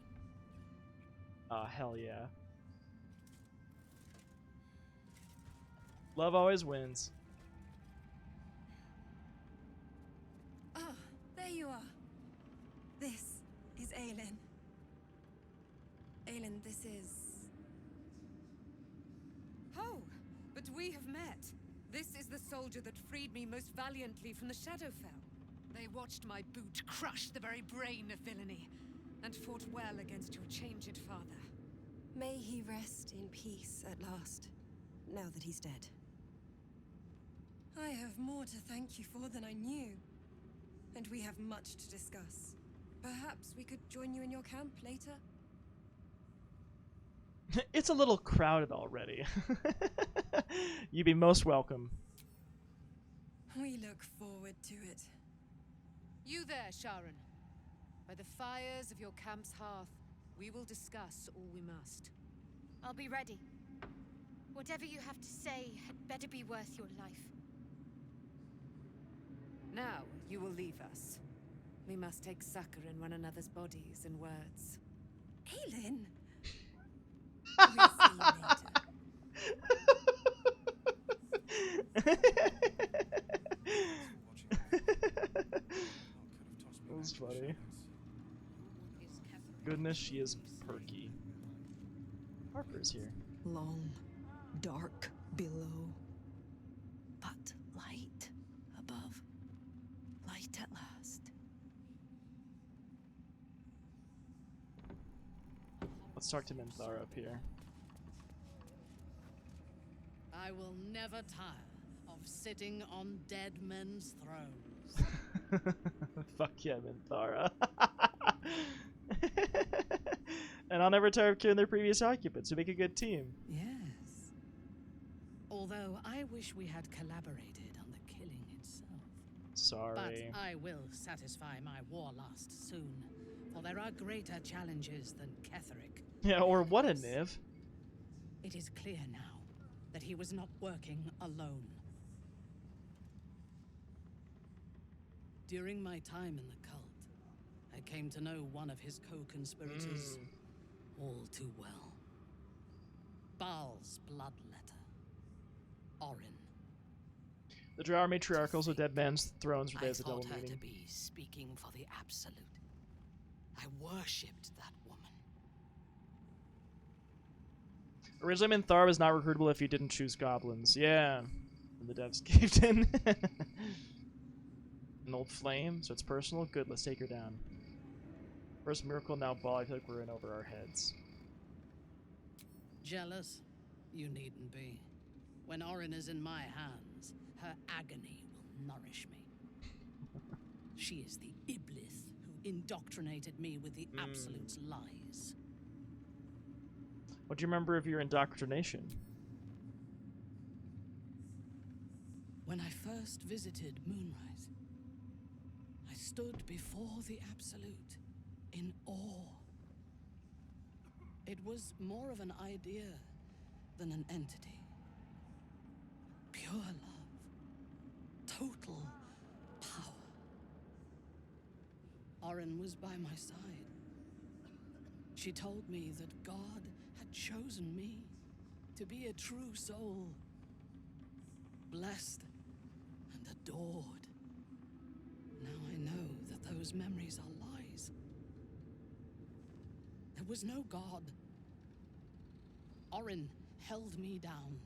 S4: Hell yeah. Love always wins.
S11: there you are. This is Aelin. Aelin, this is...
S3: Oh, but we have met. This is the soldier that freed me most valiantly from the Shadowfell. They watched my boot crush the very brain of villainy, and fought well against your changed father.
S11: May he rest in peace at last, now that he's dead. I have more to thank you for than I knew, and we have much to discuss. Perhaps we could join you in your camp later?
S4: It's a little crowded already. You'd be most welcome.
S11: We look forward to it.
S3: You there, Sharon. By the fires of your camp's hearth, we will discuss all we must.
S8: I'll be ready. Whatever you have to say had better be worth your life.
S3: Now, you will leave us. We must take succor in one another's bodies and words.
S11: Aelin! We'll see you
S4: That was funny. Goodness, she is perky. Harper's here.
S11: Long, dark below, but light above. Light at last.
S4: Let's talk to Minthara up here.
S12: I will never tire of sitting on dead men's thrones.
S4: Fuck yeah, Minthara. And I'll never tire of killing their previous occupants who make a good team.
S12: Yes. Although I wish we had collaborated on the killing itself.
S4: Sorry.
S12: But I will satisfy my warlust soon, for there are greater challenges than Ketheric.
S4: Yeah, or what a Niv.
S12: It is clear now that he was not working alone. During my time in the cult, I came to know one of his co-conspirators all too well. Baal's bloodletter, Orin.
S4: The Drow are matriarchals with dead men's thrones for days of double
S12: I thought her
S4: meaning.
S12: to be speaking for the Absolute. I worshipped that woman.
S4: Originally, Minthara was not recruitable if you didn't choose goblins. Yeah. And the devs caved in. An old flame, so it's personal? Good, let's take her down. First miracle, now Baal. I feel like we're in over our heads.
S12: Jealous? You needn't be. When Orin is in my hands, her agony will nourish me. She is the Iblis who indoctrinated me with the Absolute's lies.
S4: What do you remember of your indoctrination?
S12: When I first visited Moonrise, I stood before the Absolute in awe. It was more of an idea than an entity. Pure love. Total power. Orin was by my side. She told me that God had chosen me to be a true soul. Blessed and adored. Now I know that those memories are lies. There was no God. Orin held me down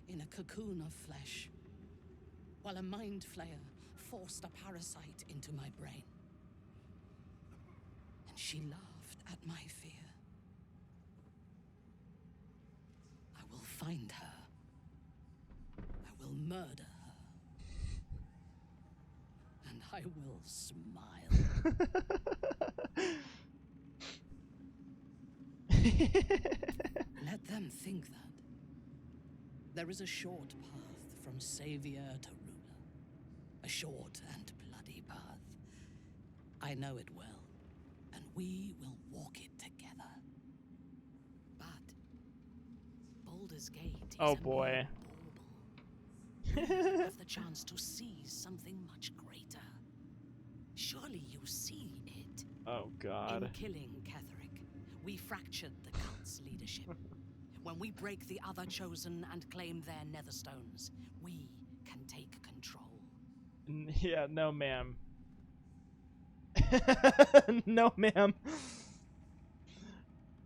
S12: in a cocoon of flesh, while a mind flayer forced a parasite into my brain. And she laughed at my fear. I will find her. I will murder her. And I will smile. Let them think that. There is a short path from savior to ruler. A short and bloody path. I know it well, and we will walk it together. But Baldur's Gate is
S4: Oh boy.
S12: you have the chance to seize something much greater. Surely you see it.
S4: Oh god.
S12: In killing Ketheric, we fractured the cult's leadership. When we break the other chosen and claim their netherstones, we can take control.
S4: Yeah, no ma'am. No, ma'am.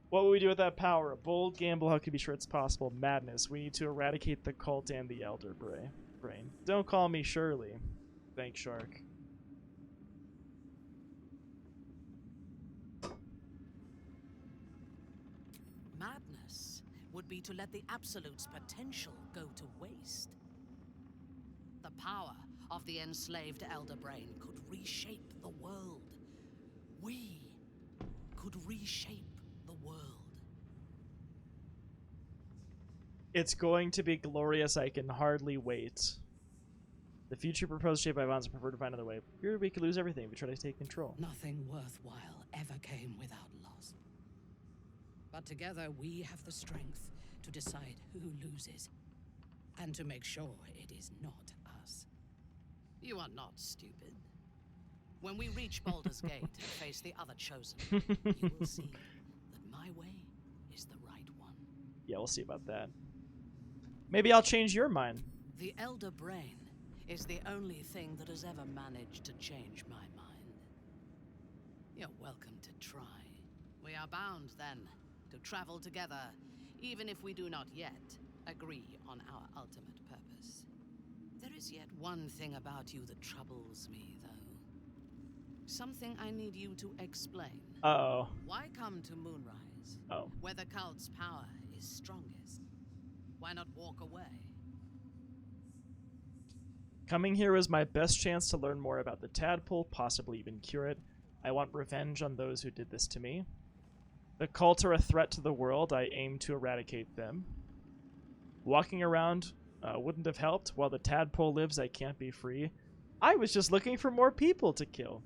S4: What would we do with that power? A bold gamble, how could be sure it's possible? Madness. We need to eradicate the cult and the Elder Brain. Don't call me Shirley. Thanks, Shark.
S12: Madness would be to let the Absolute's potential go to waste. The power of the enslaved Elder Brain could reshape the world. We could reshape the world.
S4: It's going to be glorious. I can hardly wait. The future proposed shape by Vons prefer to find another way. Here we could lose everything if we try to take control.
S12: Nothing worthwhile ever came without loss. But together we have the strength to decide who loses, and to make sure it is not us. You are not stupid. When we reach Baldur's Gate and face the other chosen, you will see that my way is the right one.
S4: Yeah, we'll see about that. Maybe I'll change your mind.
S12: The Elder Brain is the only thing that has ever managed to change my mind. You're welcome to try. We are bound, then, to travel together, even if we do not yet agree on our ultimate purpose. There is yet one thing about you that troubles me, though. Something I need you to explain.
S4: Uh-oh.
S12: Why come to Moonrise, where the cult's power is strongest? Why not walk away?
S4: Coming here was my best chance to learn more about the tadpole, possibly even cure it. I want revenge on those who did this to me. The cult are a threat to the world. I aim to eradicate them. Walking around wouldn't have helped. While the tadpole lives, I can't be free. I was just looking for more people to kill.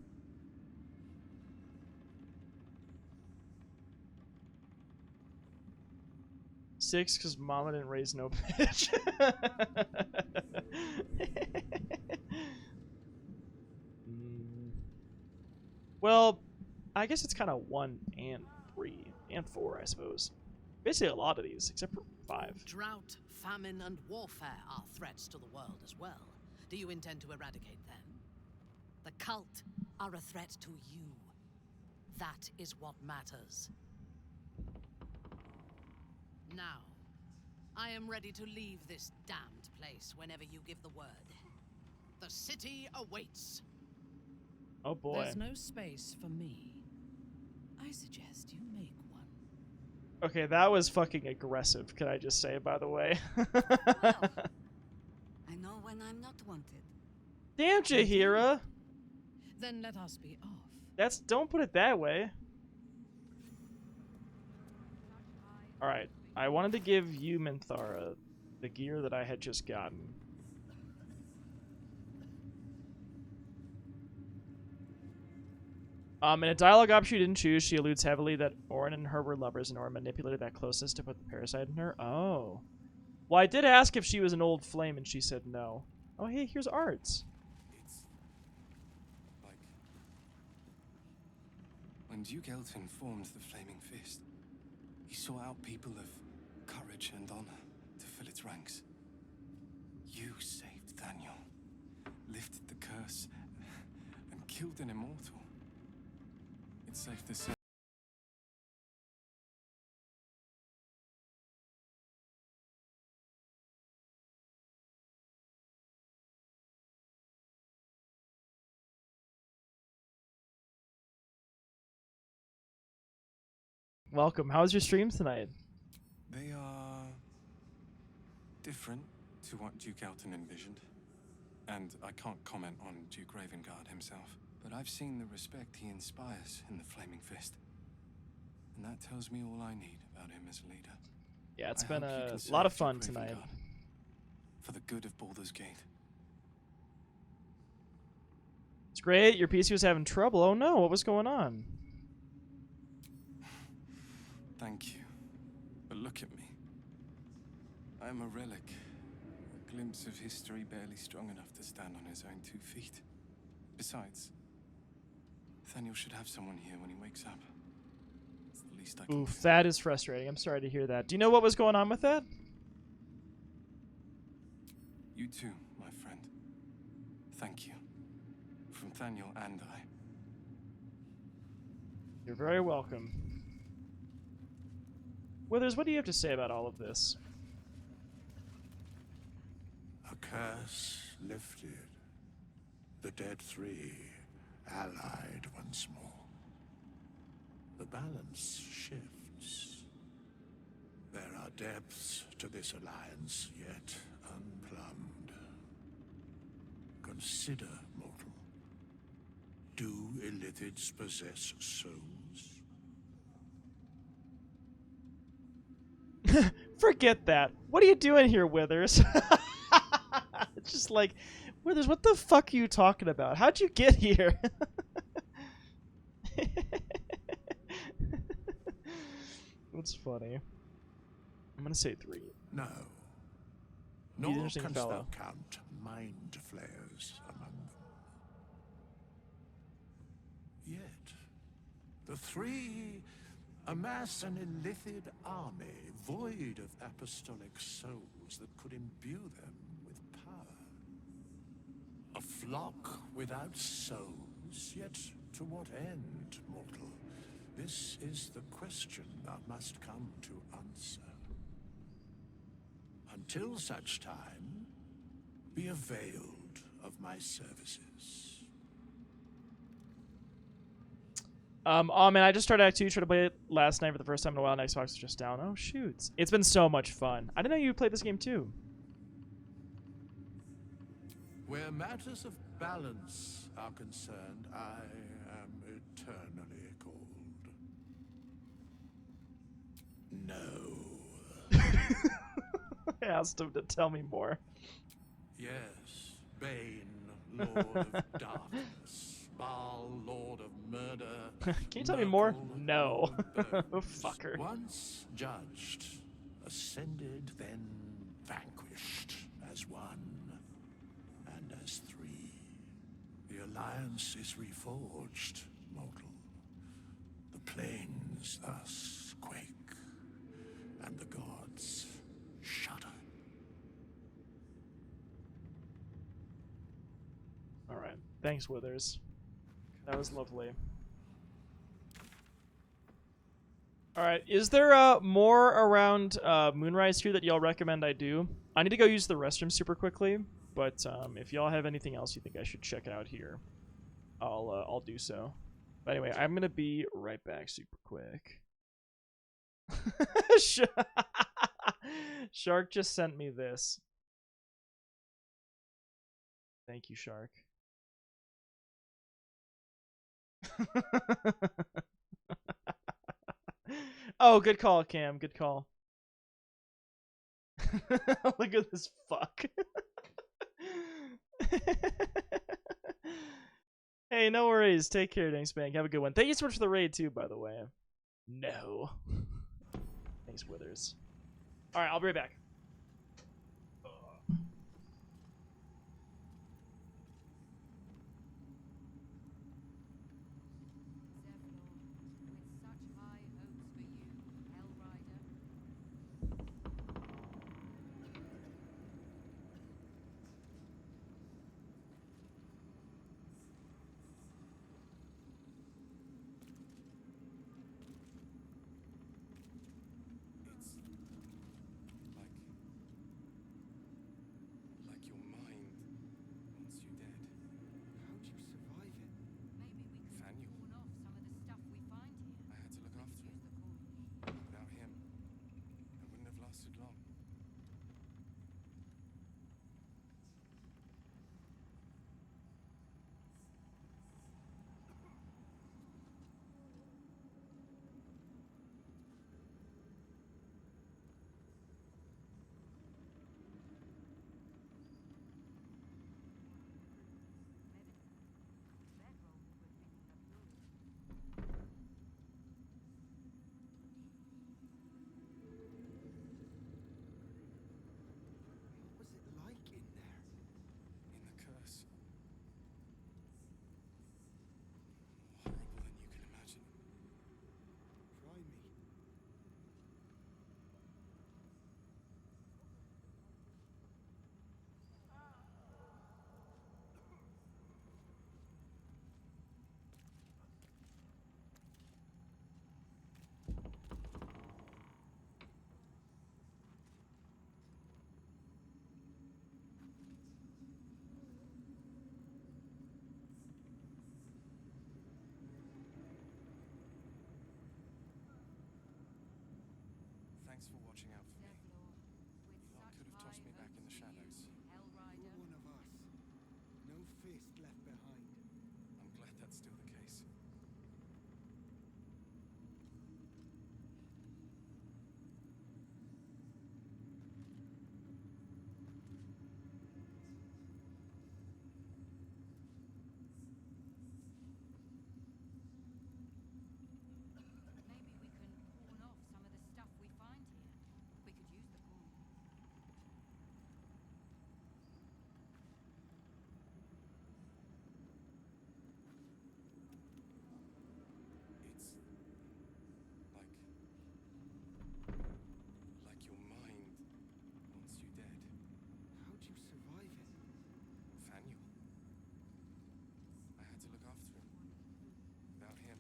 S4: Six, because mama didn't raise no bitch. Well, I guess it's kind of 1 and 3 and 4, I suppose. Basically a lot of these, except for 5.
S12: Drought, famine, and warfare are threats to the world as well. Do you intend to eradicate them? The cult are a threat to you. That is what matters. Now, I am ready to leave this damned place whenever you give the word. The city awaits.
S4: Oh boy.
S12: There's no space for me. I suggest you make one.
S4: Okay, that was fucking aggressive, can I just say, by the way.
S9: Well, I know when I'm not wanted.
S4: Damn, Jaheira!
S12: Then let us be off.
S4: Don't put it that way. Alright, I wanted to give you, Minthara, the gear that I had just gotten. In a dialogue option you didn't choose, she alludes heavily that Orin and her were lovers and Orin manipulated that closeness to put the parasite in her. Oh. Well, I did ask if she was an old flame and she said no. Oh, hey, here's Arts.
S10: It's like when Duke Elton formed the Flaming Fist, he sought out people of courage and honor to fill its ranks. You saved Daniel, lifted the curse, and killed an immortal. It's safe to say.
S4: Welcome. How's your stream tonight?
S10: They are different to what Duke Elton envisioned. And I can't comment on Duke Ravengard himself, but I've seen the respect he inspires in the Flaming Fist. And that tells me all I need about him as a leader.
S4: Yeah, it's
S10: I
S4: been
S10: hope you
S4: a
S10: can
S4: lot of
S10: save
S4: fun
S10: Duke
S4: tonight.
S10: Ravengard for the good of Baldur's Gate.
S4: It's great. Your PC was having trouble. Oh no, what was going on?
S10: Thank you. But look at me. I am a relic. A glimpse of history barely strong enough to stand on his own 2 feet. Besides, Nathaniel should have someone here when he wakes up. It's the least I can
S4: Oof,
S10: do.
S4: that is frustrating. I'm sorry to hear that. Do you know what was going on with that?
S10: You too, my friend. Thank you. From Nathaniel and I.
S4: You're very welcome. Withers, what do you have to say about all of this?
S6: A curse lifted. The dead three allied once more. The balance shifts. There are depths to this alliance yet unplumbed. Consider, mortal. Do Illithids possess souls?
S4: Forget that. What are you doing here, Withers? It's just like, Withers, what the fuck are you talking about? How'd you get here? That's funny. I'm gonna say 3.
S6: No.
S4: He's
S6: Nor
S4: an interesting
S6: canst
S4: fellow.
S6: thou count mind flayers among them. Yet, the three amass an Illithid army void of apostolic souls that could imbue them with power. A flock without souls, yet to what end, mortal? This is the question thou must come to answer. Until such time, be availed of my services.
S4: Oh man, I just started Act 2, tried to play it last night for the first time in a while, and Xbox was just down. Oh shoot. It's been so much fun. I didn't know you played this game too.
S6: Where matters of balance are concerned, I am eternally cold. No.
S4: I asked him to tell me more.
S6: Yes, Bane, Lord of Darkness, Baal, Lord of Murder.
S4: Can you tell me more?
S6: Merkel,
S4: No.
S6: Old
S4: Fucker.
S6: Once judged, ascended, then vanquished as one and as three. The alliance is reforged, mortal. The plains thus quake, and the gods shudder.
S4: Alright. Thanks, Withers. That was lovely. Alright, is there more around Moonrise here that y'all recommend I do? I need to go use the restroom super quickly, but if y'all have anything else you think I should check out here, I'll do so. But anyway, I'm gonna be right back super quick. Shark just sent me this. Thank you, Shark. Oh, good call, Cam. Good call. Look at this fuck. Hey, no worries. Take care, Dankspank. Have a good one. Thank you so much for the raid, too, by the way. No. Thanks, Withers. Alright, I'll be right back.
S10: It's like Thanks for watching out for me. You lot could have tossed me back in the shadows.
S13: You're one of us. No fist left behind.
S10: I'm glad that's still the case.
S14: Maybe we can pawn off some of the stuff we find here. We could use the coin.
S10: It's like your mind wants you dead.
S13: How'd you survive it?
S10: Faniel. I had to look after him. Without him,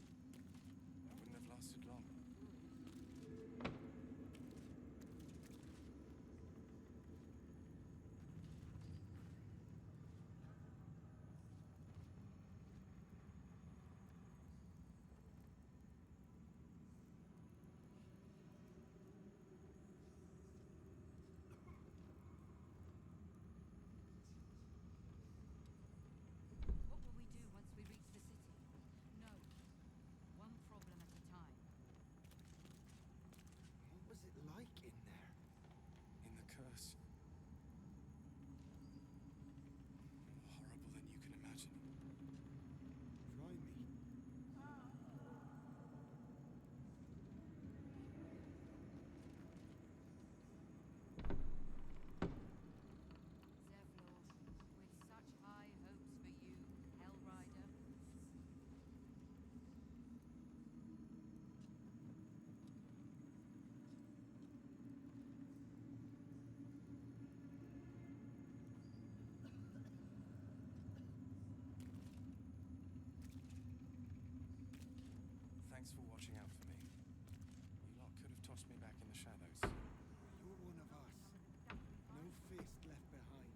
S10: I wouldn't have lasted long.
S14: What will we do once we reach the city? No. One problem at a time.
S13: What was it like in there?
S10: In the curse. More horrible than you can imagine.
S13: Try me.
S14: Zevlor, with such high hopes for you, Hell Rider.
S10: Thanks for watching out for me. You lot could have tossed me back in the shadows.
S13: You're one of us. No fist left behind.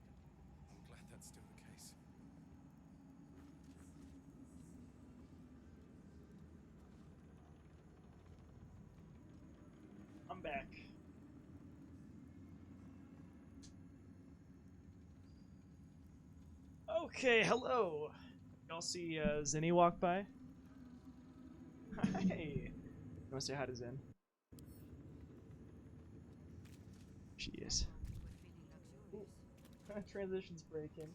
S10: I'm glad that's still the case.
S4: I'm back. Okay, hello. Y'all see Zinni walk by? Hey. You wanna say hi to Zin? She is.
S14: We're feeling luxurious.
S4: Transition's breaking.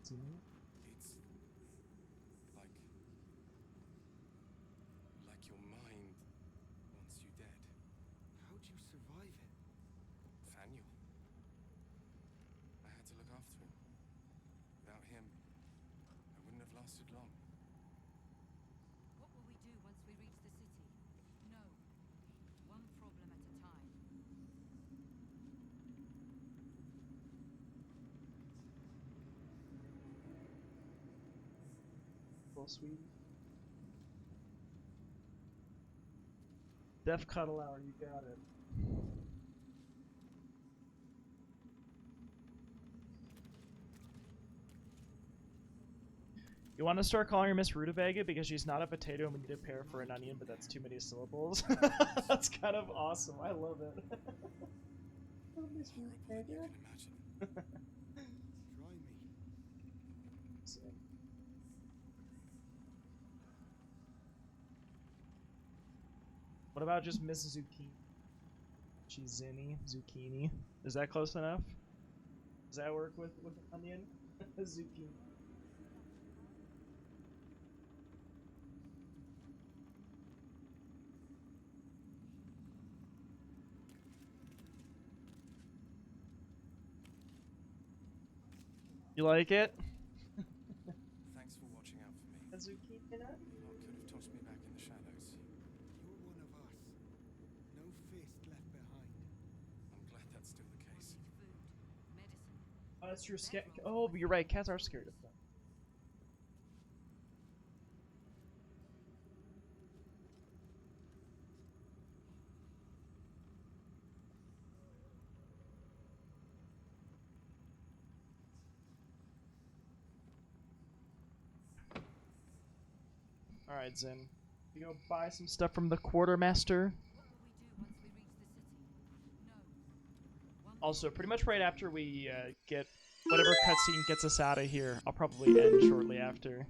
S4: Zinni?
S10: It's like your mind wants you dead.
S13: How'd you survive it?
S10: Faniel. I had to look after him. Without him, I wouldn't have lasted long.
S14: What will we do once we reach the city? No. One problem at a time.
S4: Well, sweet. Def Cuddle Hour, you got it. You want to start calling her Miss Rutabaga because she's not a potato and we need a pear for an onion, but that's too many syllables. That's kind of awesome. I love it. Miss Rutabaga?
S10: You can imagine.
S13: Try me.
S4: What about just Miss Zucchini? She's Zinni, Zucchini. Is that close enough? Does that work with an onion? Zucchini. You like it?
S10: Thanks for watching out for me.
S4: A zucchini?
S10: You lot could have tossed me back in the shadows.
S13: You're one of us. No fist left behind.
S10: I'm glad that's still the case.
S14: Food, medicine.
S4: Oh, that's true. Oh, but you're right. Cats are scared of them. Alright, Zin. You go buy some stuff from the quartermaster.
S14: What will we do once we reach the
S4: Also, pretty much right after we get whatever cutscene gets us out of here, I'll probably end shortly after.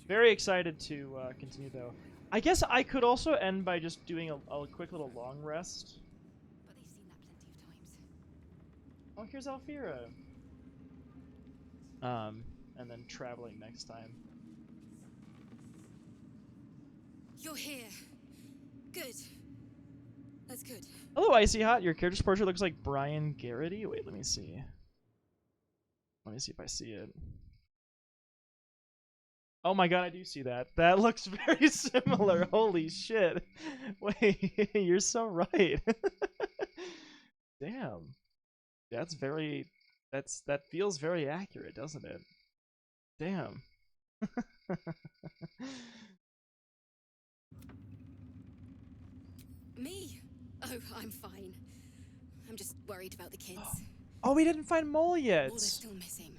S4: Very excited to continue, though. I guess I could also end by just doing a quick little long rest.
S3: But they've seen that plenty of times.
S4: Oh, here's Alfira. And then traveling next time.
S11: You're here. Good. That's good.
S4: Hello, Icy Hot. Your character's portrait looks like Brian Garrity. Wait, let me see. Let me see if I see it. Oh my god, I do see that. That looks very similar. Holy shit. Wait, you're so right. Damn. That's very... That feels very accurate, doesn't it? Damn.
S11: Me? Oh, I'm fine. I'm just worried about the kids.
S4: Oh, we didn't find Mole yet.
S11: Well, they're still missing,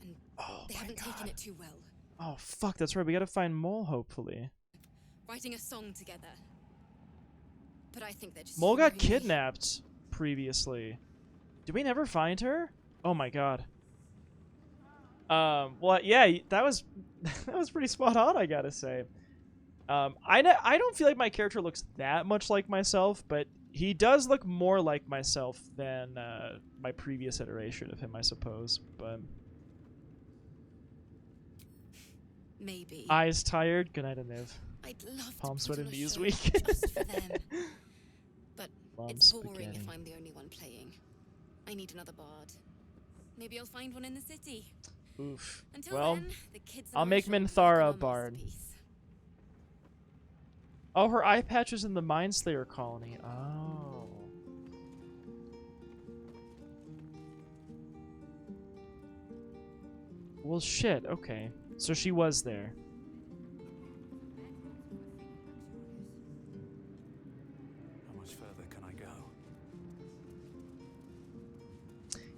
S11: and they haven't taken it too well.
S4: Oh, fuck, that's right. We gotta find Mole, hopefully.
S11: Writing a song together. But I think they're just...
S4: Mole got kidnapped previously. Did we never find her? Oh my god. Well, yeah, that was that was pretty spot on, I gotta say. I don't feel like my character looks that much like myself, but he does look more like myself than my previous iteration of him, I suppose. But
S11: maybe.
S4: Eyes tired. Good night, Aniv.
S11: I'd love
S4: Palm
S11: to
S4: sweat
S11: put
S4: and
S11: on a
S4: knees
S11: show
S4: weak.
S11: just for them. But
S4: Mom
S11: it's boring
S4: spaghetti.
S11: if I'm the only one playing. I need another bard. Maybe I'll find one in the city.
S4: Oof.
S11: Until
S4: Well,
S11: then, the kids
S4: I'll
S11: and I
S4: make
S11: shall work
S4: Minthara
S11: on
S4: a
S11: our
S4: bard.
S11: masterpiece.
S4: Oh, her eye patch is in the Mindslayer colony. Oh. Well, shit. Okay. So she was there.
S10: How much further can I go?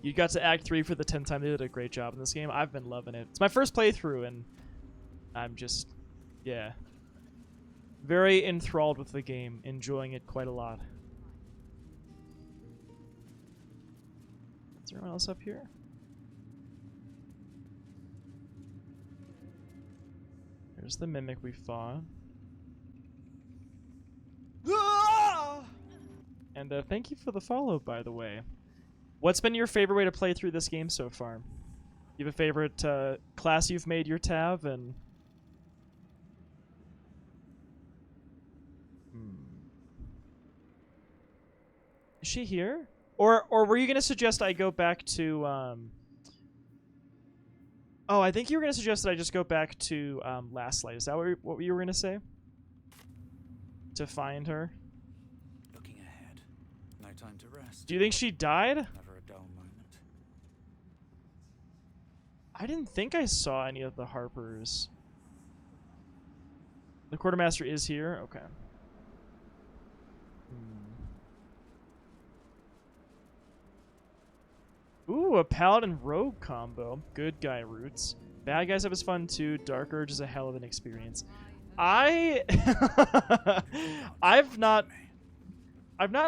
S4: You got to Act 3 for the 10th time. They did a great job in this game. I've been loving it. It's my first playthrough, and I'm just, yeah, very enthralled with the game, enjoying it quite a lot. Is there anyone else up here? There's the mimic we fought. And thank you for the follow, by the way. What's been your favorite way to play through this game so far? You have a favorite class you've made your Tav, and... Is she here? Or were you gonna suggest I go back to Oh, I think you were gonna suggest that I just go back to Last Light. Is that what you were gonna say? To find her?
S10: Looking ahead. No time to rest.
S4: Do you think she died?
S10: Never a dull moment.
S4: I didn't think I saw any of the Harpers. The Quartermaster is here? Okay. Ooh, a Paladin Rogue combo. Good guy roots. Bad guys have his fun too. Dark Urge is a hell of an experience. I've not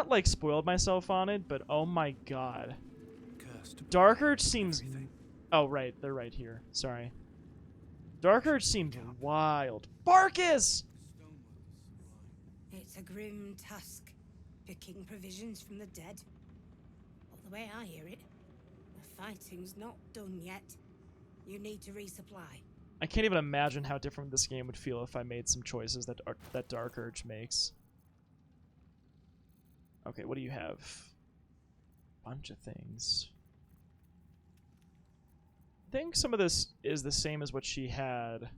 S4: like spoiled myself on it, but oh my god. Dark Urge seems... Oh, right. They're right here. Sorry. Dark Urge seems wild. Barkus!
S15: It's a grim task, picking provisions from the dead. But the way I hear it, the fighting's not done yet. You need to resupply.
S4: I can't even imagine how different this game would feel if I made some choices that Dark Urge makes. Okay, what do you have? Bunch of things. I think some of this is the same as what she had,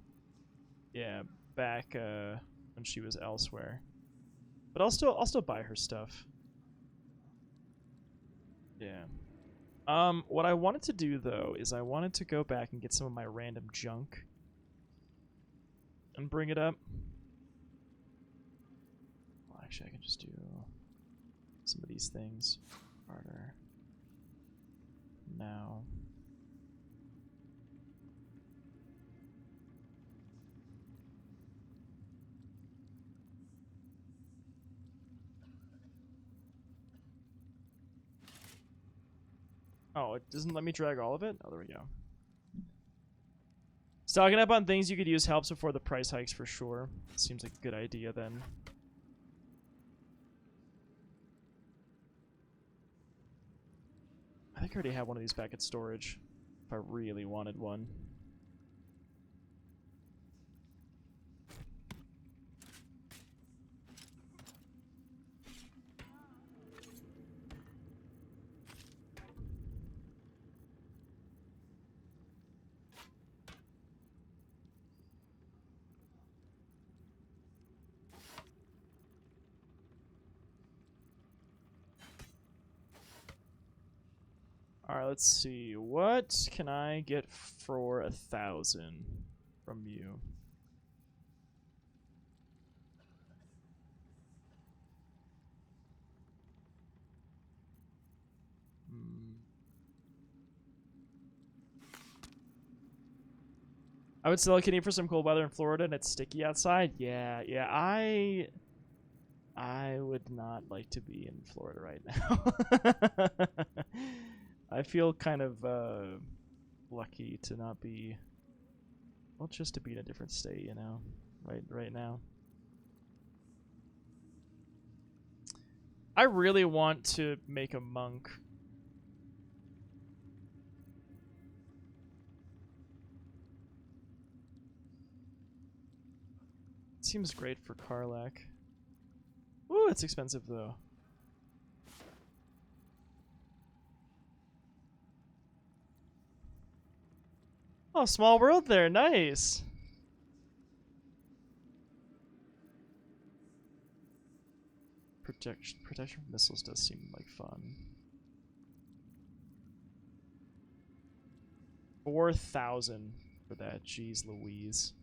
S4: yeah, back when she was elsewhere. But I'll still buy her stuff. Yeah. What I wanted to do though is I wanted to go back and get some of my random junk and bring it up. Well, actually, I can just do some of these things harder now. Oh, it doesn't let me drag all of it? Oh, there we go. Stocking up on things you could use helps before the price hikes for sure. Seems like a good idea then. I think I already have one of these back at storage. If I really wanted one. Alright, let's see. What can I get for 1,000 from you? I would sell a kitty for some cold weather in Florida and it's sticky outside. Yeah, I would not like to be in Florida right now. I feel kind of lucky to not be, well, just to be in a different state, you know, right now. I really want to make a monk. Seems great for Karlak. Ooh, it's expensive though. Oh, small world there, nice. Protection from missiles does seem like fun. 4,000 for that, jeez Louise.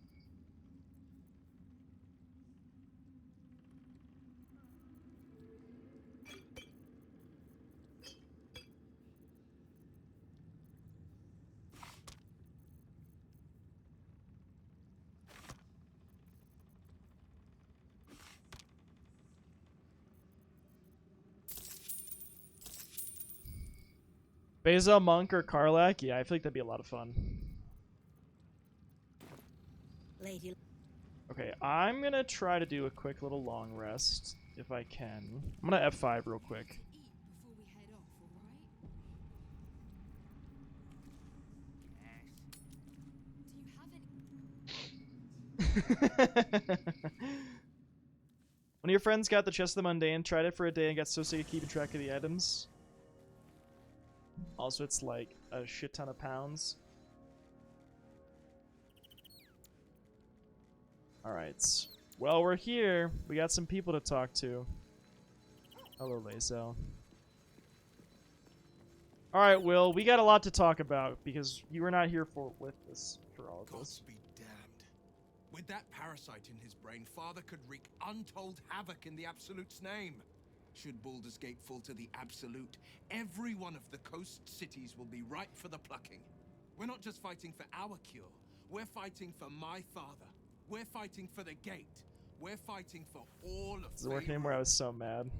S4: Bazel, Monk, or Karlak? Yeah, I feel like that'd be a lot of fun.
S15: Lady.
S4: Okay, I'm gonna try to do a quick little long rest, if I can. I'm gonna F5 real quick. One of your friends got the Chest of the Mundane, tried it for a day, and got so sick of keeping track of the items. Also, it's like a shit ton of pounds. Alright. Well, we're here. We got some people to talk to. Hello, Lazel. Alright, Will, we got a lot to talk about because you were not here with us for all of this.
S16: Gods be damned. With that parasite in his brain, Father could wreak untold havoc in the Absolute's name. Should Baldur's Gate fall to the Absolute, every one of the coast cities will be ripe for the plucking. We're not just fighting for our cure. We're fighting for my father. We're fighting for the Gate. We're fighting for all of
S4: This is working anymore. I was so mad.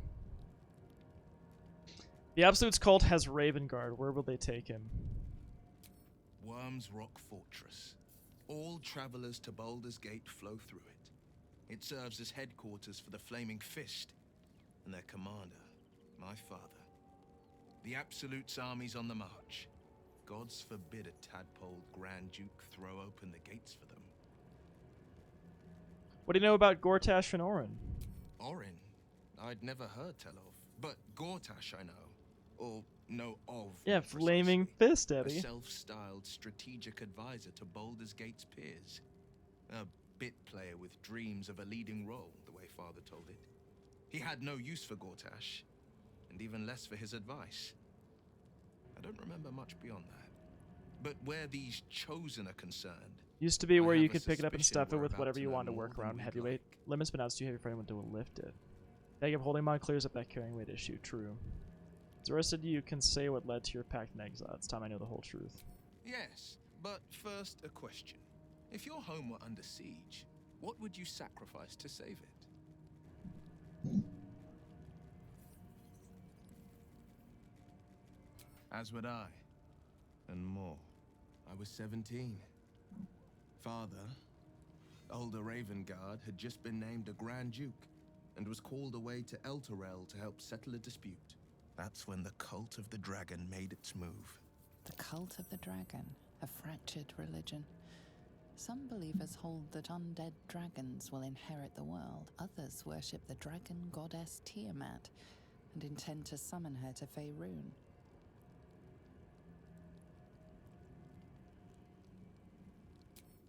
S4: The Absolute's cult has Ravengard. Where will they take him?
S16: Worm's Rock Fortress. All travelers to Baldur's Gate flow through it. It serves as headquarters for the Flaming Fist and their commander, my father. The Absolute's army's on the march. Gods forbid a tadpole Grand Duke throw open the gates for them.
S4: What do you know about Gortash and Orin?
S16: Orin? I'd never heard tell of, but Gortash I know. Or know of.
S4: Yeah, Flaming Fist, Eddie.
S16: A self-styled strategic advisor to Baldur's Gate's peers. A bit player with dreams of a leading role, the way Father told it. He had no use for Gortash, and even less for his advice. I don't remember much beyond that. But where these chosen are concerned...
S4: Used to be where you could pick it up and stuff it with whatever you wanted to work around heavyweight. Limit's been out, so you have your friend to lift it. Bag of holding mod clears up that carrying weight issue, true. Zora said you can say what led to your pact in exile. It's time I know the whole truth.
S16: Yes, but first a question. If your home were under siege, what would you sacrifice to save it?
S2: As would I.
S16: and more. I was 17. Father, older Ravengard, had just been named a Grand Duke and was called away to Elturel to help settle a dispute. That's when the cult of the dragon made its move.
S1: The cult of the dragon, a fractured religion. Some believers hold that undead dragons will inherit the world. Others worship the dragon goddess Tiamat and intend to summon her to Faerun.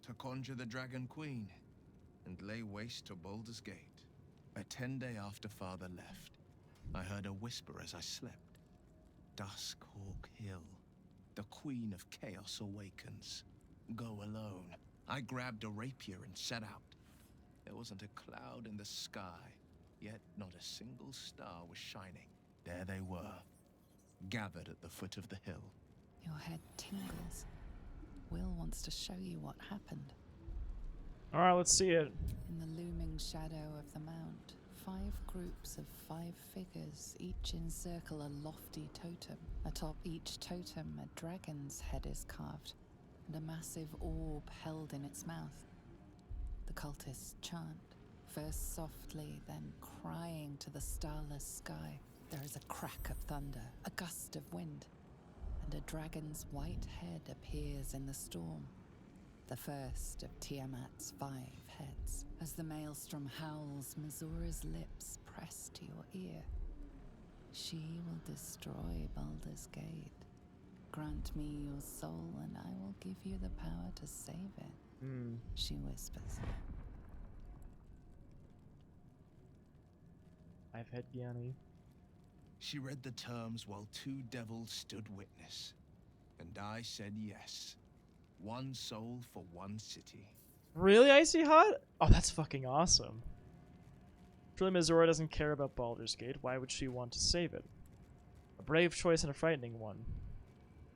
S16: To conjure the Dragon Queen and lay waste to Baldur's Gate. But 10 days after Father left, I heard a whisper as I slept. Duskhawk Hill. The Queen of Chaos awakens. Go alone. I grabbed a rapier and set out. There wasn't a cloud in the sky, yet not a single star was shining. There they were, gathered at the foot of the hill.
S1: Your head tingles. Will wants to show you what happened.
S4: Alright, let's see it.
S1: In the looming shadow of the mount, 5 groups of 5 figures each encircle a lofty totem. Atop each totem, a dragon's head is carved, and a massive orb held in its mouth. The cultists chant, first softly, then crying to the starless sky. There is a crack of thunder, a gust of wind, and a dragon's white head appears in the storm. The first of Tiamat's 5 heads. As the maelstrom howls, Missoura's lips press to your ear. She will destroy Baldur's Gate. Grant me your soul, and I will give you the power to save it. She whispers.
S4: I've had Gianni.
S16: She read the terms while 2 devils stood witness. And I said yes. 1 soul for 1 city.
S4: Really, Icy Hot? Oh, that's fucking awesome. Truly, Missoura doesn't care about Baldur's Gate. Why would she want to save it? A brave choice and a frightening one.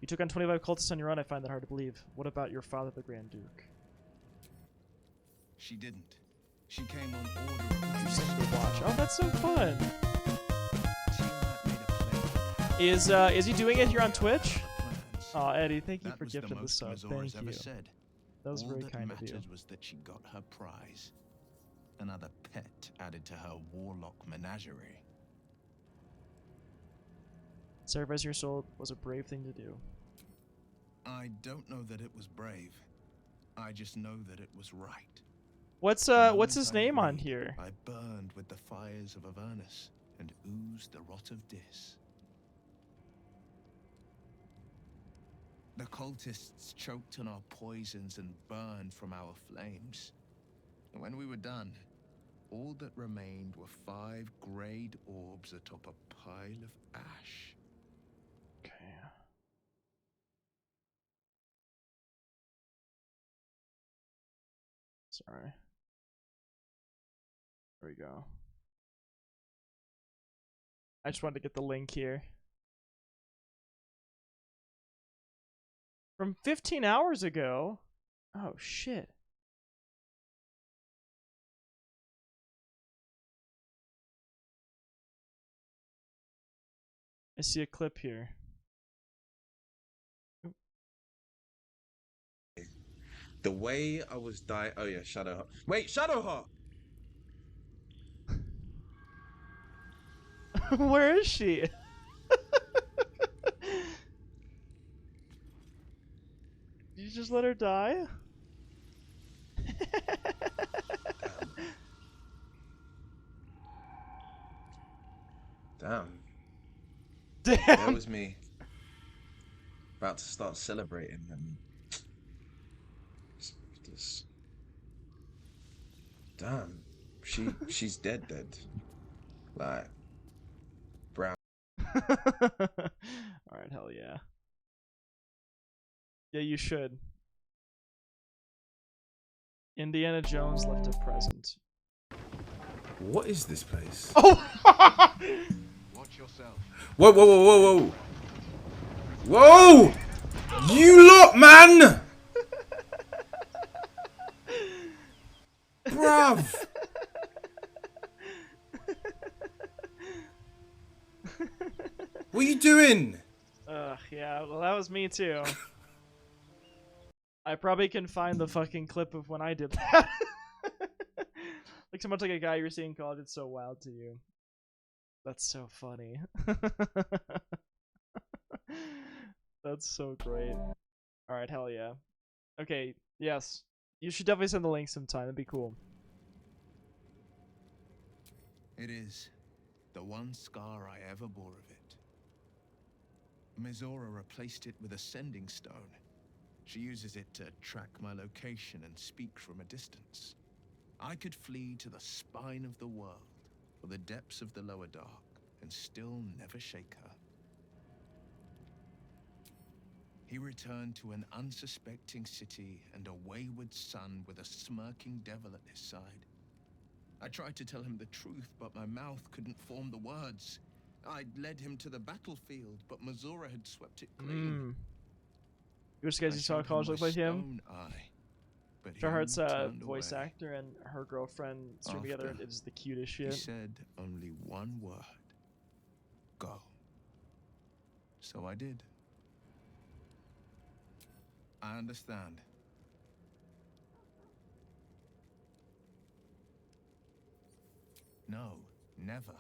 S4: You took on 25 cultists on your own. I find that hard to believe. What about your father, the Grand Duke?
S16: She didn't. She came on order of
S4: You sent me to watch. Oh, that's so fun. Is he doing it here on Twitch? Oh, Eddie, thank you for gifting the sub. Thank you. That was very kind of you.
S16: All that mattered was that she got her prize. Another pet added to her warlock menagerie.
S4: Sacrifice your soul was a brave thing to do.
S16: I don't know that it was brave. I just know that it was right.
S4: What's his name on here?
S16: I burned with the fires of Avernus and oozed the rot of Dis. The cultists choked on our poisons and burned from our flames. And when we were done, all that remained were 5 greyed orbs atop a pile of ash.
S4: Okay. Sorry. There we go. I just wanted to get the link here. From 15 hours ago? Oh, shit. I see a clip here.
S17: The way I was dying. Oh, yeah, Shadowheart. Wait, Shadowheart!
S4: Where is she? Did you just let her die?
S17: Damn.
S4: Damn.
S17: That was me. About to start celebrating and just damn. She's dead. Like brown.
S4: Alright, hell yeah. Yeah, you should. Indiana Jones left a present.
S17: What is this place?
S4: Oh!
S16: Watch yourself.
S17: Whoa! Whoa! You lot, man! Bruv! What are you doing?
S4: Yeah, well that was me too. I probably can find the fucking clip of when I did that. Like so much like a guy you were seeing called It's So Wild to You. That's so funny. That's so great. Alright, hell yeah. Okay, yes. You should definitely send the link sometime. That'd be cool.
S16: It is the one scar I ever bore of it. Mizora replaced it with a sending stone. She uses it to track my location and speak from a distance. I could flee to the spine of the world, or the depths of the lower dark, and still never shake her. He returned to an unsuspecting city and a wayward son with a smirking devil at his side. I tried to tell him the truth, but my mouth couldn't form the words. I'd led him to the battlefield, but Mizora had swept it clean.
S4: Which guys you saw at college look like him?
S16: But
S4: Jarheart's voice actor and her girlfriend stream together is the cutest shit.
S16: He said only one word. Go. So I did. I understand. No, never.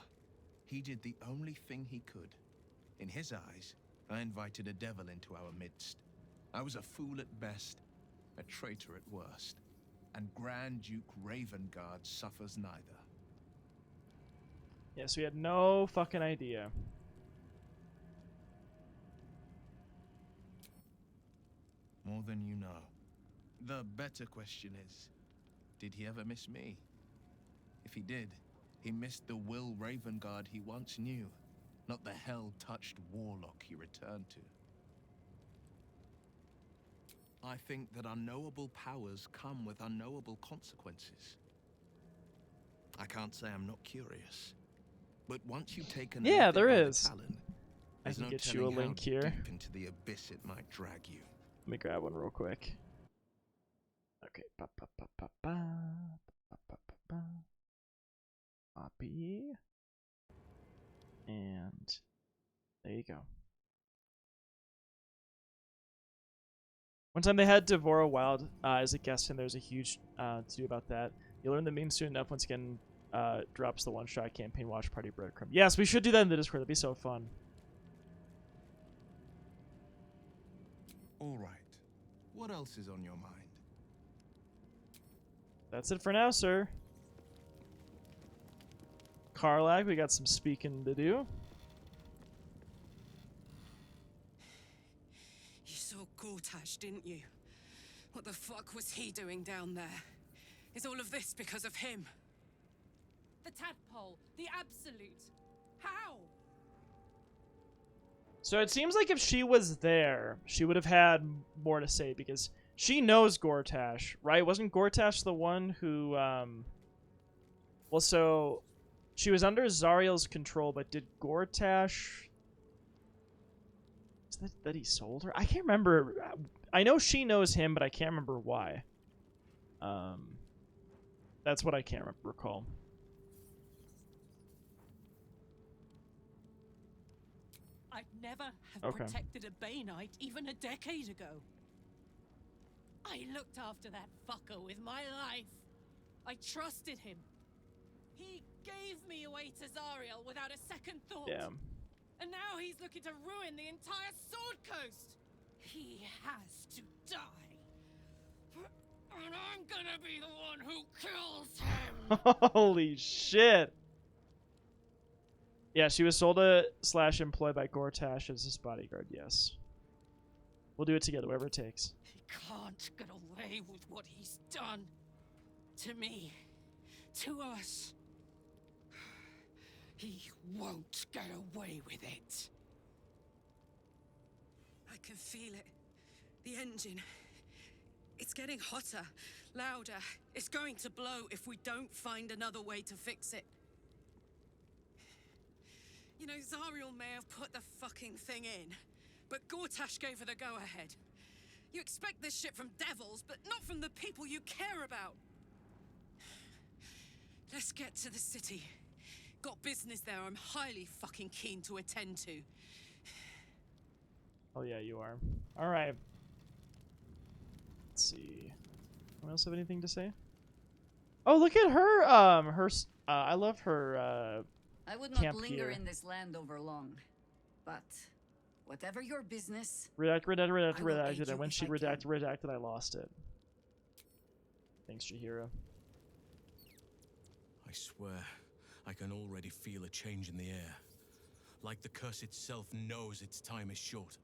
S16: He did the only thing he could. In his eyes, I invited a devil into our midst. I was a fool at best, a traitor at worst. And Grand Duke Ravengard suffers neither.
S4: Yes, we had no fucking idea.
S16: More than you know. The better question is, did he ever miss me? If he did, he missed the Will Ravengard he once knew, not the hell-touched warlock he returned to. I think that unknowable powers come with unknowable consequences. I can't say I'm not curious, but once you take an
S4: there is.
S16: Talon,
S4: I can
S16: no
S4: get you a
S16: telling how
S4: link here.
S16: deep into the abyss it might drag you.
S4: Let me grab one real quick. Okay. Copy. And there you go. One time they had Devora Wild as a guest, and there's a huge to do about that. You'll learn the meme soon enough once again drops the one-shot campaign watch party breadcrumb. Yes, we should do that in the Discord. That'd be so fun.
S16: All right. What else is on your mind?
S4: That's it for now, sir. Karlak, we got some speaking to do.
S11: You saw Gortash, didn't you? What the fuck was he doing down there? Is all of this because of him?
S14: The tadpole, the absolute. How?
S4: So it seems like if she was there, she would have had more to say because she knows Gortash, right? Wasn't Gortash the one who, well, so she was under Zariel's control, but did Gortash... Is that he sold her? I can't remember. I know she knows him, but I can't remember why. That's what I can't recall.
S14: I'd never have protected a Bay Knight even a decade ago. I looked after that fucker with my life. I trusted him. He gave me away to Zariel without a second thought.
S4: Damn.
S14: And now he's looking to ruin the entire Sword Coast. He has to die. And I'm gonna be the one who kills him.
S4: Holy shit. Yeah, she was sold to / employed by Gortash as his bodyguard, yes. We'll do it together, whatever it takes.
S14: He can't get away with what he's done. To me. To us. He won't get away with it.
S11: I can feel it. The engine. It's getting hotter, louder. It's going to blow if we don't find another way to fix it. You know, Zariel may have put the fucking thing in, but Gortash gave her the go-ahead. You expect this shit from devils, but not from the people you care about. Let's get to the city. Got business there I'm highly fucking keen to attend to.
S4: Oh yeah, you are. Alright. see. Anyone else have anything to say? Oh, look at her. I love her.
S9: I would not
S4: camp
S9: linger
S4: gear.
S9: in this land over long, but whatever your business,
S4: Redacted.
S9: I will aid
S4: And
S9: you
S4: when
S9: if
S4: she
S9: I can.
S4: redacted, I lost it. Thanks, Chihiro.
S2: I swear, I can already feel a change in the air. Like the curse itself knows its time is short.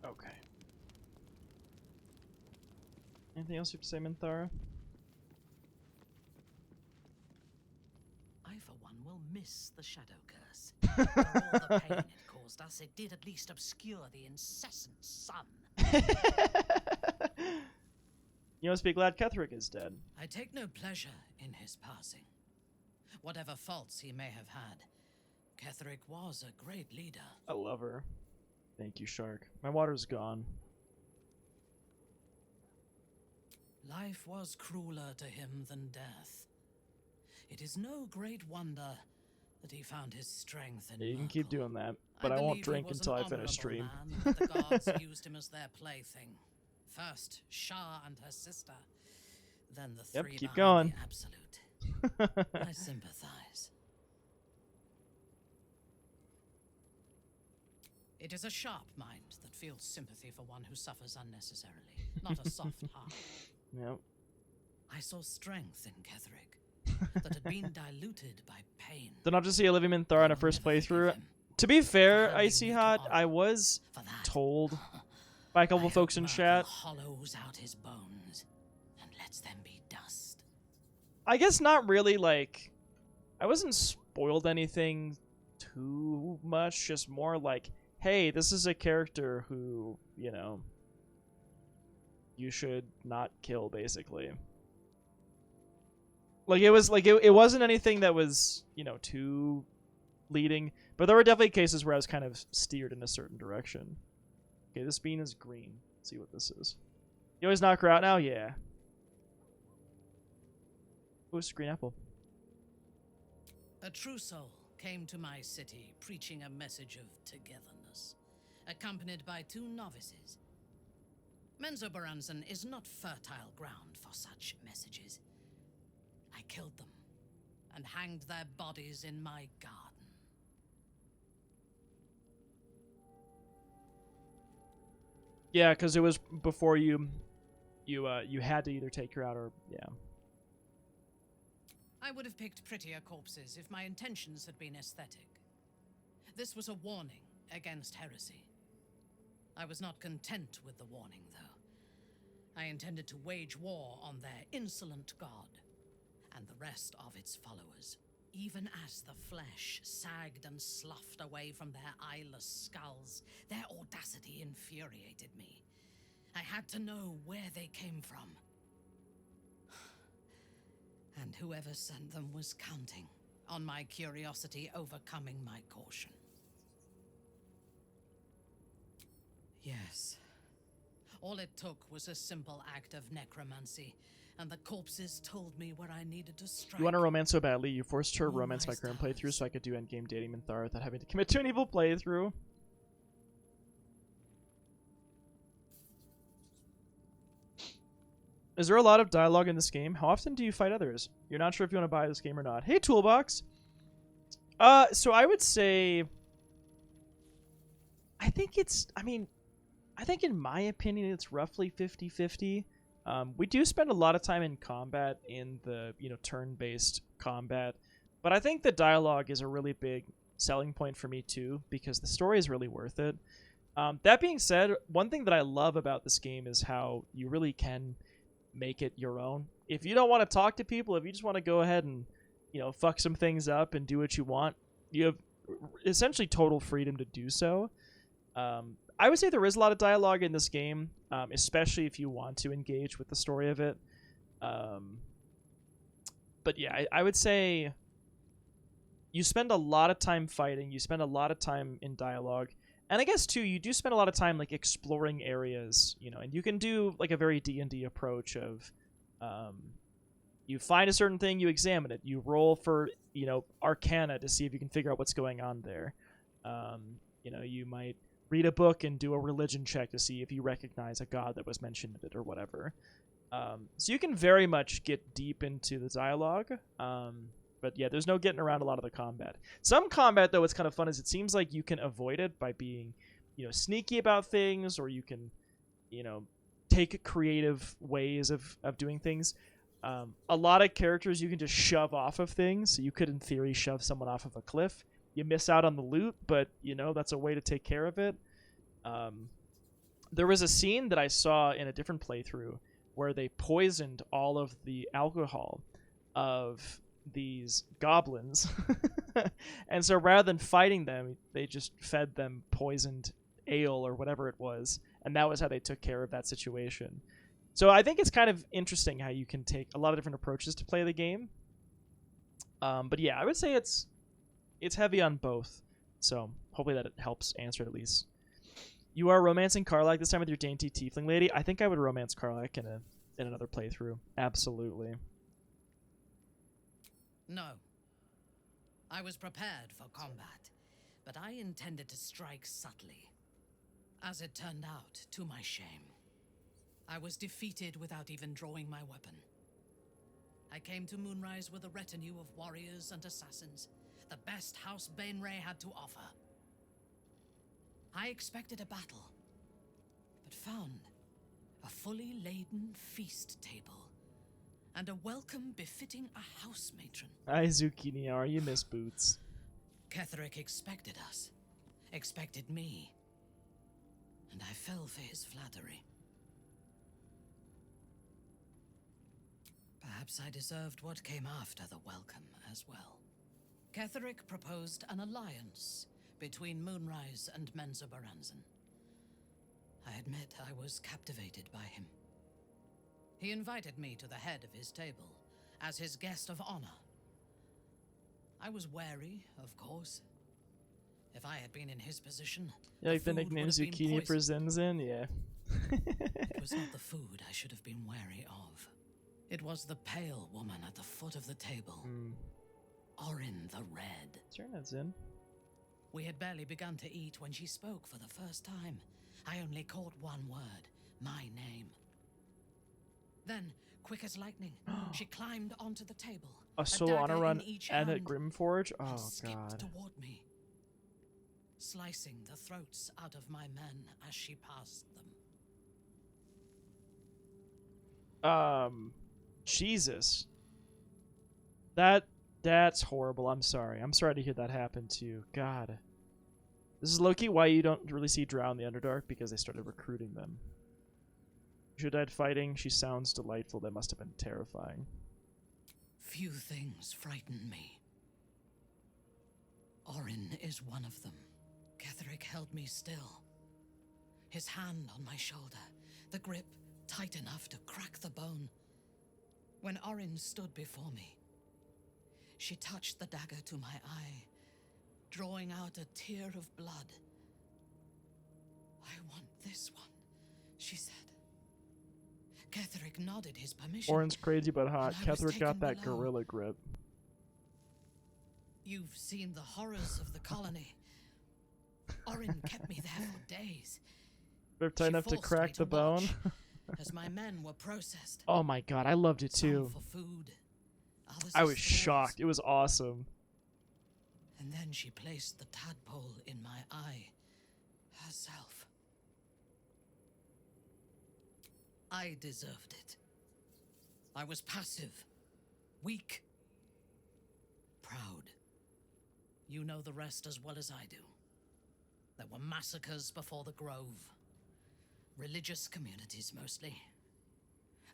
S4: Okay. Anything else you have to say, Minthara?
S12: I, for one, will miss the shadow curse. For all the pain it caused us, it did at least obscure the incessant sun.
S4: You must be glad Ketherick is dead.
S12: I take no pleasure in his passing. Whatever faults he may have had, Ketherick was a great leader.
S4: I love her. Thank you, Shark. My water's gone.
S12: Life was crueler to him than death. It is no great wonder that he found his strength in
S4: Yeah, you can keep doing that, but I won't
S12: believe he
S4: drink
S12: was
S4: until
S12: an
S4: I finish stream.
S12: honorable man, but the gods used him as their plaything. First Shah and her sister, then the
S4: Yep,
S12: three
S4: keep
S12: behind
S4: going.
S12: the Absolute. I sympathize. It is a sharp mind that feels sympathy for one who suffers unnecessarily, not a soft heart.
S4: Yep.
S12: I saw strength in Ketherick that had been diluted by pain.
S4: Did not just see Olivia Minthara in a first playthrough. To be fair, Icy Hot, I was told by a couple folks in chat.
S12: Hollows out his bones and lets them be dust.
S4: I guess not really, like, I wasn't spoiled anything too much, just more like, hey, this is a character who, you know, you should not kill, basically. Like, it was, like, it wasn't anything that was, you know, too leading, but there were definitely cases where I was kind of steered in a certain direction. Okay, this bean is green. Let's see what this is. You always knock her out now? Yeah. Ooh, it's a green apple.
S12: A true soul came to my city preaching a message of togetherness, accompanied by 2 novices. Menzoberranzan is not fertile ground for such messages. I killed them and hanged their bodies in my garden.
S4: Yeah, because it was before you had to either take her out or yeah.
S12: I would have picked prettier corpses if my intentions had been aesthetic. This was a warning against heresy. I was not content with the warning, though. I intended to wage war on their insolent god and the rest of its followers, even as the flesh sagged and sloughed away from their eyeless skulls. Their audacity infuriated me. I had to know where they came from. And whoever sent them was counting on my curiosity overcoming my caution. Yes. All it took was a simple act of necromancy, and the corpses told me where I needed to strike.
S4: You want to romance so badly, you forced her to romance my current playthrough so I could do endgame dating Minthara without having to commit to an evil playthrough. Is there a lot of dialogue in this game? How often do you fight others? You're not sure if you want to buy this game or not. Hey, Toolbox! So I would say... I think in my opinion, it's roughly 50-50. We do spend a lot of time in combat in the, you know, turn-based combat, but I think the dialogue is a really big selling point for me too, because the story is really worth it. That being said, one thing that I love about this game is how you really can make it your own. If you don't want to talk to people, if you just want to go ahead and, you know, fuck some things up and do what you want, you have essentially total freedom to do so. I would say there is a lot of dialogue in this game, especially if you want to engage with the story of it. But yeah, I would say you spend a lot of time fighting, you spend a lot of time in dialogue, and I guess too, you do spend a lot of time like exploring areas, you know, and you can do like a very D&D approach of, you find a certain thing, you examine it, you roll for, you know, Arcana to see if you can figure out what's going on there. You know, you might read a book and do a religion check to see if you recognize a god that was mentioned in it or whatever. So you can very much get deep into the dialogue. But yeah, there's no getting around a lot of the combat. Some combat, though, what's kind of fun is it seems like you can avoid it by being, sneaky about things, or you can, take creative ways of doing things. A lot of characters you can just shove off of things. So you could, in theory, shove someone off of a cliff. You miss out on the loot, but, that's a way to take care of it. There was a scene that I saw in a different playthrough where they poisoned all of the alcohol of these goblins. And so rather than fighting them, they just fed them poisoned ale or whatever it was. And that was how they took care of that situation. So I think it's kind of interesting how you can take a lot of different approaches to play the game. But yeah, I would say it's heavy on both. So hopefully that helps answer it at least. You are romancing Karlach this time with your dainty tiefling lady. I think I would romance Karlach in another playthrough. Absolutely.
S12: No. I was prepared for combat, but I intended to strike subtly. As it turned out, to my shame, I was defeated without even drawing my weapon. I came to Moonrise with a retinue of warriors and assassins, the best House Bainray had to offer. I expected a battle, but found a fully laden feast table and a welcome befitting a house matron.
S4: Hi, Zucchini, how are you, Miss Boots?
S12: Ketheric expected us, expected me, and I fell for his flattery. Perhaps I deserved what came after the welcome as well. Ketheric proposed an alliance between Moonrise and Menzoberranzan. I admit I was captivated by him. He invited me to the head of his table as his guest of honor. I was wary, of course. If I had been in his position,
S4: You like the nickname Zucchini for Zinzin? Yeah.
S12: It was not the food I should have been wary of. It was the pale woman at the foot of the table. Orin the Red.
S4: Turn that Zin.
S12: We had barely begun to eat when she spoke for the first time. I only caught one word, my name. Then, quick as lightning, she climbed onto the table.
S4: A solo honor run and at
S12: hand,
S4: Grimforge?
S12: and
S4: Oh,
S12: skipped
S4: God.
S12: toward me, slicing the throats out of my men as she passed them.
S4: Jesus. That's horrible. I'm sorry. I'm sorry to hear that happen to you. God. This is low-key why you don't really see Drow in the Underdark, because they started recruiting them. She died fighting. She sounds delightful. That must have been terrifying.
S12: Few things frighten me. Orin is one of them. Ketheric held me still. His hand on my shoulder, the grip tight enough to crack the bone. When Orin stood before me, she touched the dagger to my eye, drawing out a tear of blood. I want this one, she said. Ketheric nodded his permission.
S4: Orin's crazy but hot.
S12: and I was
S4: Ketheric got
S12: taken
S4: that
S12: below.
S4: gorilla grip.
S12: You've seen the horrors of the colony. Orin kept me there for days.
S4: They're tight
S12: She
S4: enough to
S12: forced
S4: crack
S12: me
S4: the bone.
S12: watch as my men were processed.
S4: Oh my God, I loved it
S12: Some
S4: too.
S12: for food, others
S4: I
S12: as
S4: was
S12: stores.
S4: shocked. It was awesome.
S12: And then she placed the tadpole in my eye herself. I deserved it. I was passive, weak, proud. You know the rest as well as I do. There were massacres before the Grove. Religious communities mostly.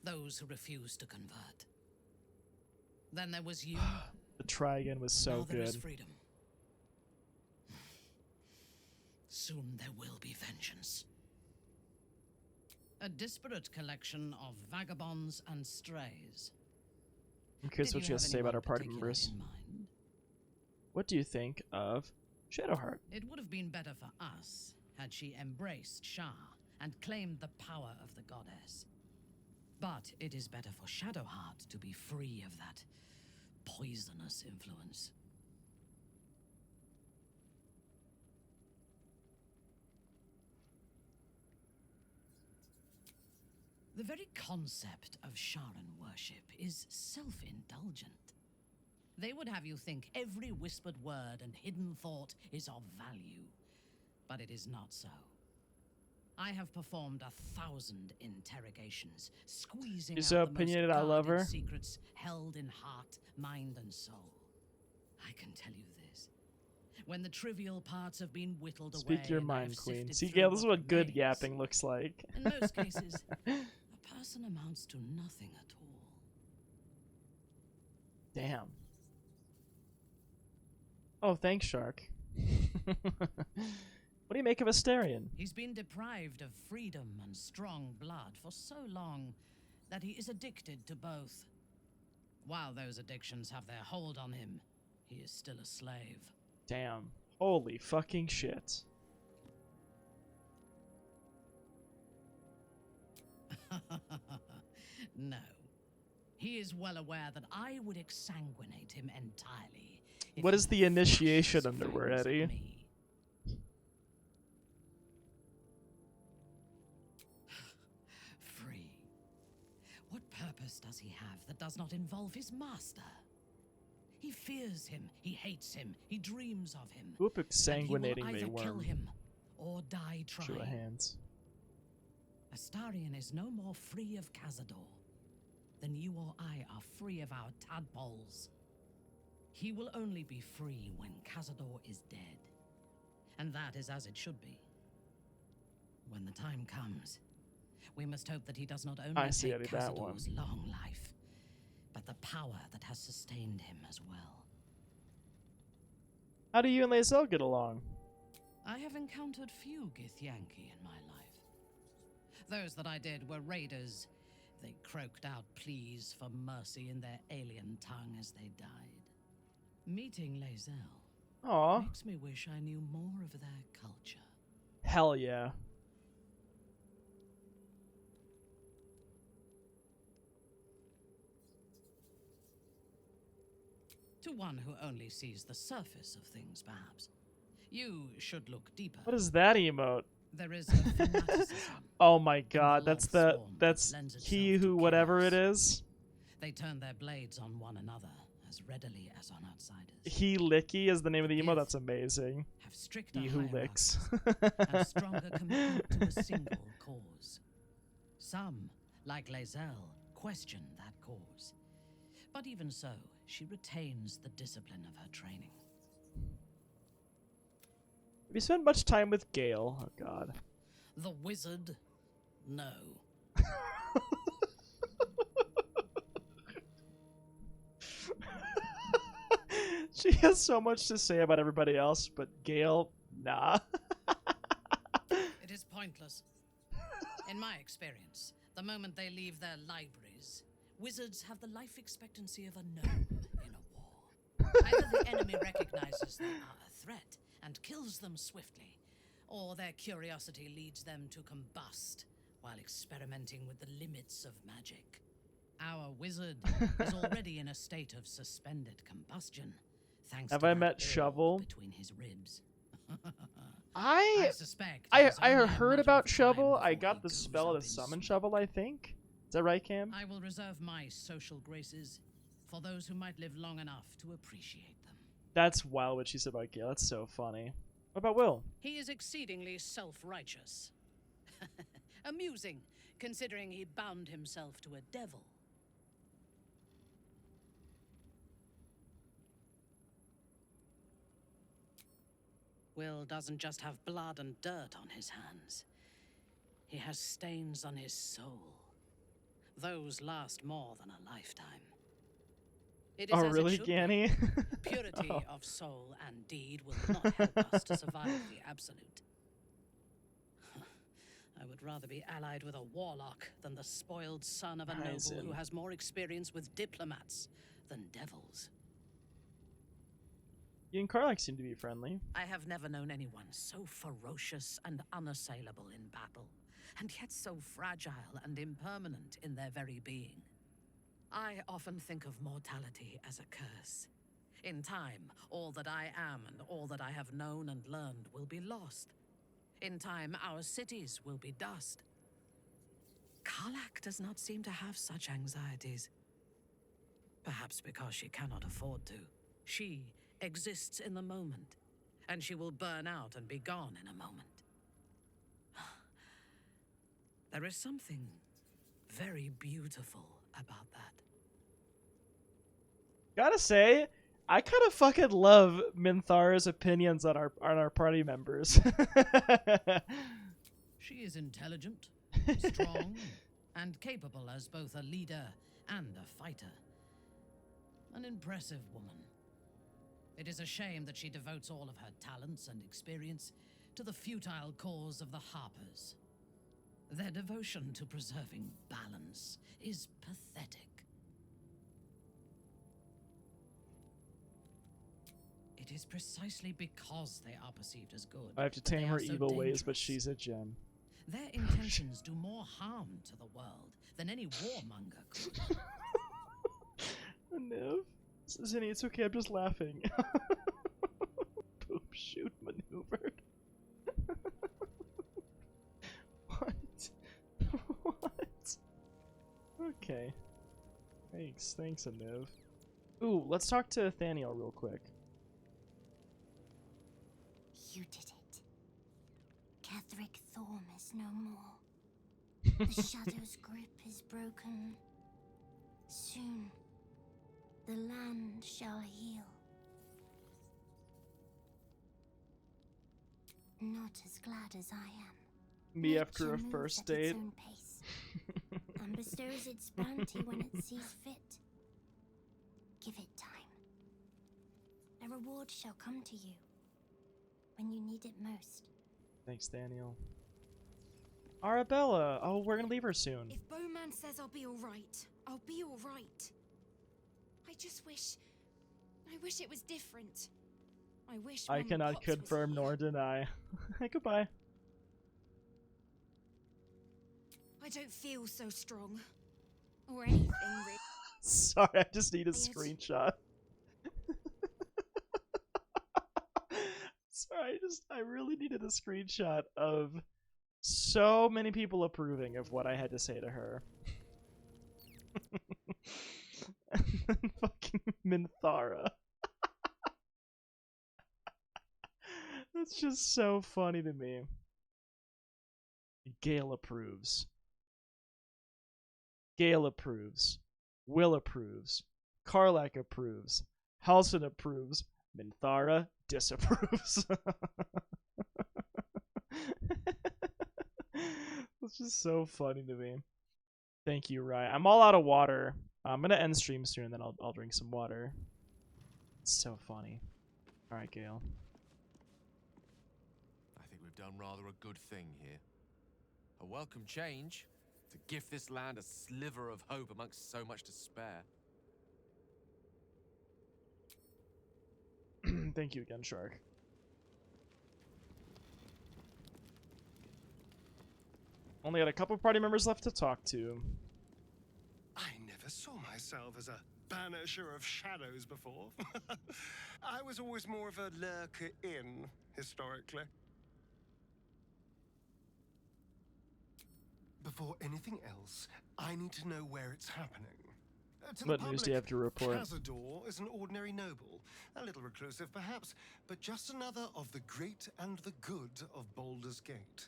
S12: Those who refused to convert. Then there was you.
S4: The Trigon was so
S12: now there is
S4: good.
S12: freedom. Soon there will be vengeance. A disparate collection of vagabonds and strays.
S4: I'm curious
S12: Did
S4: what
S12: you
S4: she has
S12: have
S4: to say about her
S12: anyone
S4: party
S12: particular
S4: members.
S12: in mind?
S4: What do you think of Shadowheart?
S12: It would have been better for us had she embraced Shah and claimed the power of the goddess. But it is better for Shadowheart to be free of that poisonous influence. The very concept of Sharan worship is self-indulgent. They would have you think every whispered word and hidden thought is of value. But it is not so. I have performed 1,000 interrogations, squeezing
S4: She's
S12: out
S4: so
S12: the most
S4: opinionated, I love her.
S12: guarded secrets held in heart, mind, and soul. I can tell you this. When the trivial parts have been whittled away,
S4: Speak your
S12: and I have
S4: mind, queen.
S12: sifted
S4: See,
S12: through
S4: Gale, this is what good
S12: remains,
S4: yapping looks like.
S12: in most cases, a person amounts to nothing at all.
S4: Damn. Oh, thanks, Shark. What do you make of Asterion?
S12: He's been deprived of freedom and strong blood for so long that he is addicted to both. While those addictions have their hold on him, he is still a slave.
S4: Damn. Holy fucking shit.
S12: No. He is well aware that I would exsanguinate him entirely.
S4: What is the initiation underwear, Eddie?
S12: Free. What purpose does he have that does not involve his master? He fears him, he hates him, he dreams of him.
S4: Whoop exsanguinating
S12: and he will either kill
S4: Mayworm.
S12: him or die trying.
S4: Show of hands.
S12: Astarion is no more free of Cazador than you or I are free of our tadpoles. He will only be free when Cazador is dead. And that is as it should be. When the time comes, we must hope that he does not only take Cazador's long life, but the power that has sustained him as well.
S4: How do you and Lae'zel get along?
S12: I have encountered few Githyanki in my life. Those that I did were raiders. They croaked out pleas for mercy in their alien tongue as they died. Meeting Lae'zel makes me wish I knew more of their culture.
S4: Hell yeah.
S12: To one who only sees the surface of things, perhaps. You should look deeper.
S4: What is that emote?
S12: There is a fanaticism.
S4: Oh my god, that's he who whatever it is.
S12: They turn their blades on one another as readily as on outsiders.
S4: He Licky is the name of the emote. That's amazing.
S12: Have stricter
S4: He who licks.
S12: and stronger commitment to a single cause. Some, like Lae'zel, question that cause. But even so, she retains the discipline of her training.
S4: Have you spent much time with Gale? Oh god.
S12: The wizard? No.
S4: She has so much to say about everybody else, but Gale, nah.
S12: It is pointless. In my experience, the moment they leave their libraries, wizards have the life expectancy of a gnome in a war. Either the enemy recognizes they are a threat and kills them swiftly, or their curiosity leads them to combust while experimenting with the limits of magic. Our wizard is already in a state of suspended combustion, thanks
S4: Have
S12: to
S4: I
S12: that
S4: met
S12: orb
S4: Shovel?
S12: between his ribs.
S4: I
S12: suspect
S4: heard about Shovel. I got the spell to summon Shovel, I think. Is that right, Cam?
S12: I will reserve my social graces for those who might live long enough to appreciate them.
S4: That's wild what she said about Gale. That's so funny. What about Will?
S12: He is exceedingly self-righteous. Amusing, considering he bound himself to a devil. Will doesn't just have blood and dirt on his hands. He has stains on his soul. Those last more than a lifetime. It is
S4: Oh,
S12: as it
S4: really,
S12: should be.
S4: Ganny?
S12: Purity
S4: Oh.
S12: of soul and deed will not help us to survive the absolute. I would rather be allied with a warlock than the spoiled son of a noble who has more experience with diplomats than devils.
S4: You and Karlach seem to be friendly.
S12: I have never known anyone so ferocious and unassailable in battle, and yet so fragile and impermanent in their very being. I often think of mortality as a curse. In time, all that I am and all that I have known and learned will be lost. In time, our cities will be dust. Karlak does not seem to have such anxieties. Perhaps because she cannot afford to. She exists in the moment, and she will burn out and be gone in a moment. There is something very beautiful about that.
S4: Gotta say, I kind of fucking love Minthara's opinions on our party members.
S12: She is intelligent, strong, and capable as both a leader and a fighter. An impressive woman. It is a shame that she devotes all of her talents and experience to the futile cause of the Harpers. Their devotion to preserving balance is pathetic. It is precisely because they are perceived as good.
S4: I have to
S12: that they
S4: tame her
S12: are so
S4: evil ways, but
S12: dangerous.
S4: she's a gem.
S12: Their intentions do more harm to the world than any warmonger could.
S4: Nev? Zinni, it's okay, I'm just laughing. Poop shoot maneuvered. What? What? Okay. Thanks, Nev. Ooh, let's talk to Nathaniel real quick.
S18: You did it. Catherick Thorm is no more. The Shadow's grip is broken. Soon, the land shall heal. Not as glad as I am.
S4: Me after a
S18: Nature
S4: first
S18: moves at its
S4: date.
S18: own pace, and bestows its bounty when it sees fit. Give it time. A reward shall come to you when you need it most.
S4: Thanks, Daniel. Arabella! Oh, we're gonna leave her soon.
S15: If Bowman says I'll be alright, I'll be alright. I just wish... I wish it was different. I wish
S4: I
S15: Mum
S4: cannot
S15: Pops was
S4: confirm
S15: here.
S4: nor deny. Goodbye.
S15: I don't feel so strong. Or anything, really.
S4: Sorry, I just need a screenshot. Sorry, I really needed a screenshot of so many people approving of what I had to say to her. And then fucking Minthara. That's just so funny to me. Gale approves. Gale approves. Will approves. Karlak approves. Halsin approves. Minthara disapproves. It's just so funny to me. Thank you, Rye. I'm all out of water. I'm gonna end stream soon, and then I'll drink some water. It's so funny. All right, Gale.
S19: I think we've done rather a good thing here. A welcome change to give this land a sliver of hope amongst so much despair.
S4: Thank you again, Shark. Only got a couple party members left to talk to.
S20: I never saw myself as a banisher of shadows before. I was always more of a lurker-in, historically. Before anything else, I need to know where it's happening. To
S4: What
S20: the
S4: news do you have to report?
S20: Cazador is an ordinary noble, a little reclusive perhaps, but just another of the great and the good of Baldur's Gate.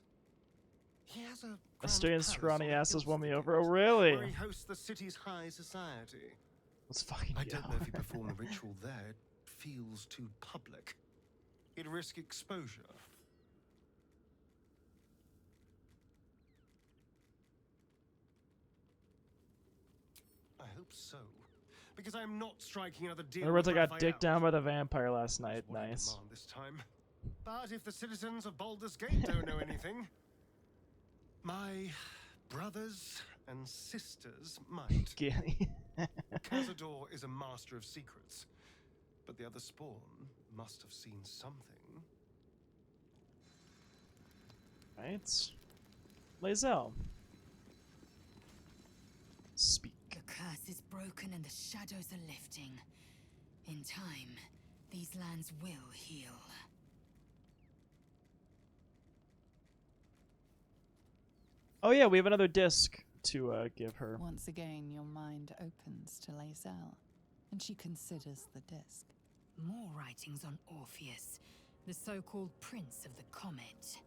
S20: He has a
S4: Astarian
S20: grand
S4: scrawny
S20: palace
S4: asses
S20: on
S4: won me
S20: the
S4: over. Oh,
S20: hills,
S4: really?
S20: where he hosts the city's high society.
S4: Let's fucking
S20: I
S4: go.
S20: don't know if he performed the ritual there. It feels too public. He'd risk exposure. I hope so. Because I'm not striking another deal.
S4: In other words, I
S20: with
S4: got
S20: Raphael.
S4: dicked down by the vampire last night.
S20: What I
S4: Nice.
S20: demand this time. But if the citizens of Baldur's Gate don't know anything, my brothers and sisters might. Cazador is a master of secrets, but the other spawn must have seen something.
S4: Right. Lae'zel. Speak.
S3: The curse is broken and the shadows are lifting. In time, these lands will heal.
S4: Oh yeah, we have another disc to give her.
S1: Once again, your mind opens to Lae'zel, and she considers the disc.
S3: More writings on Orpheus, the so-called Prince of the Comet.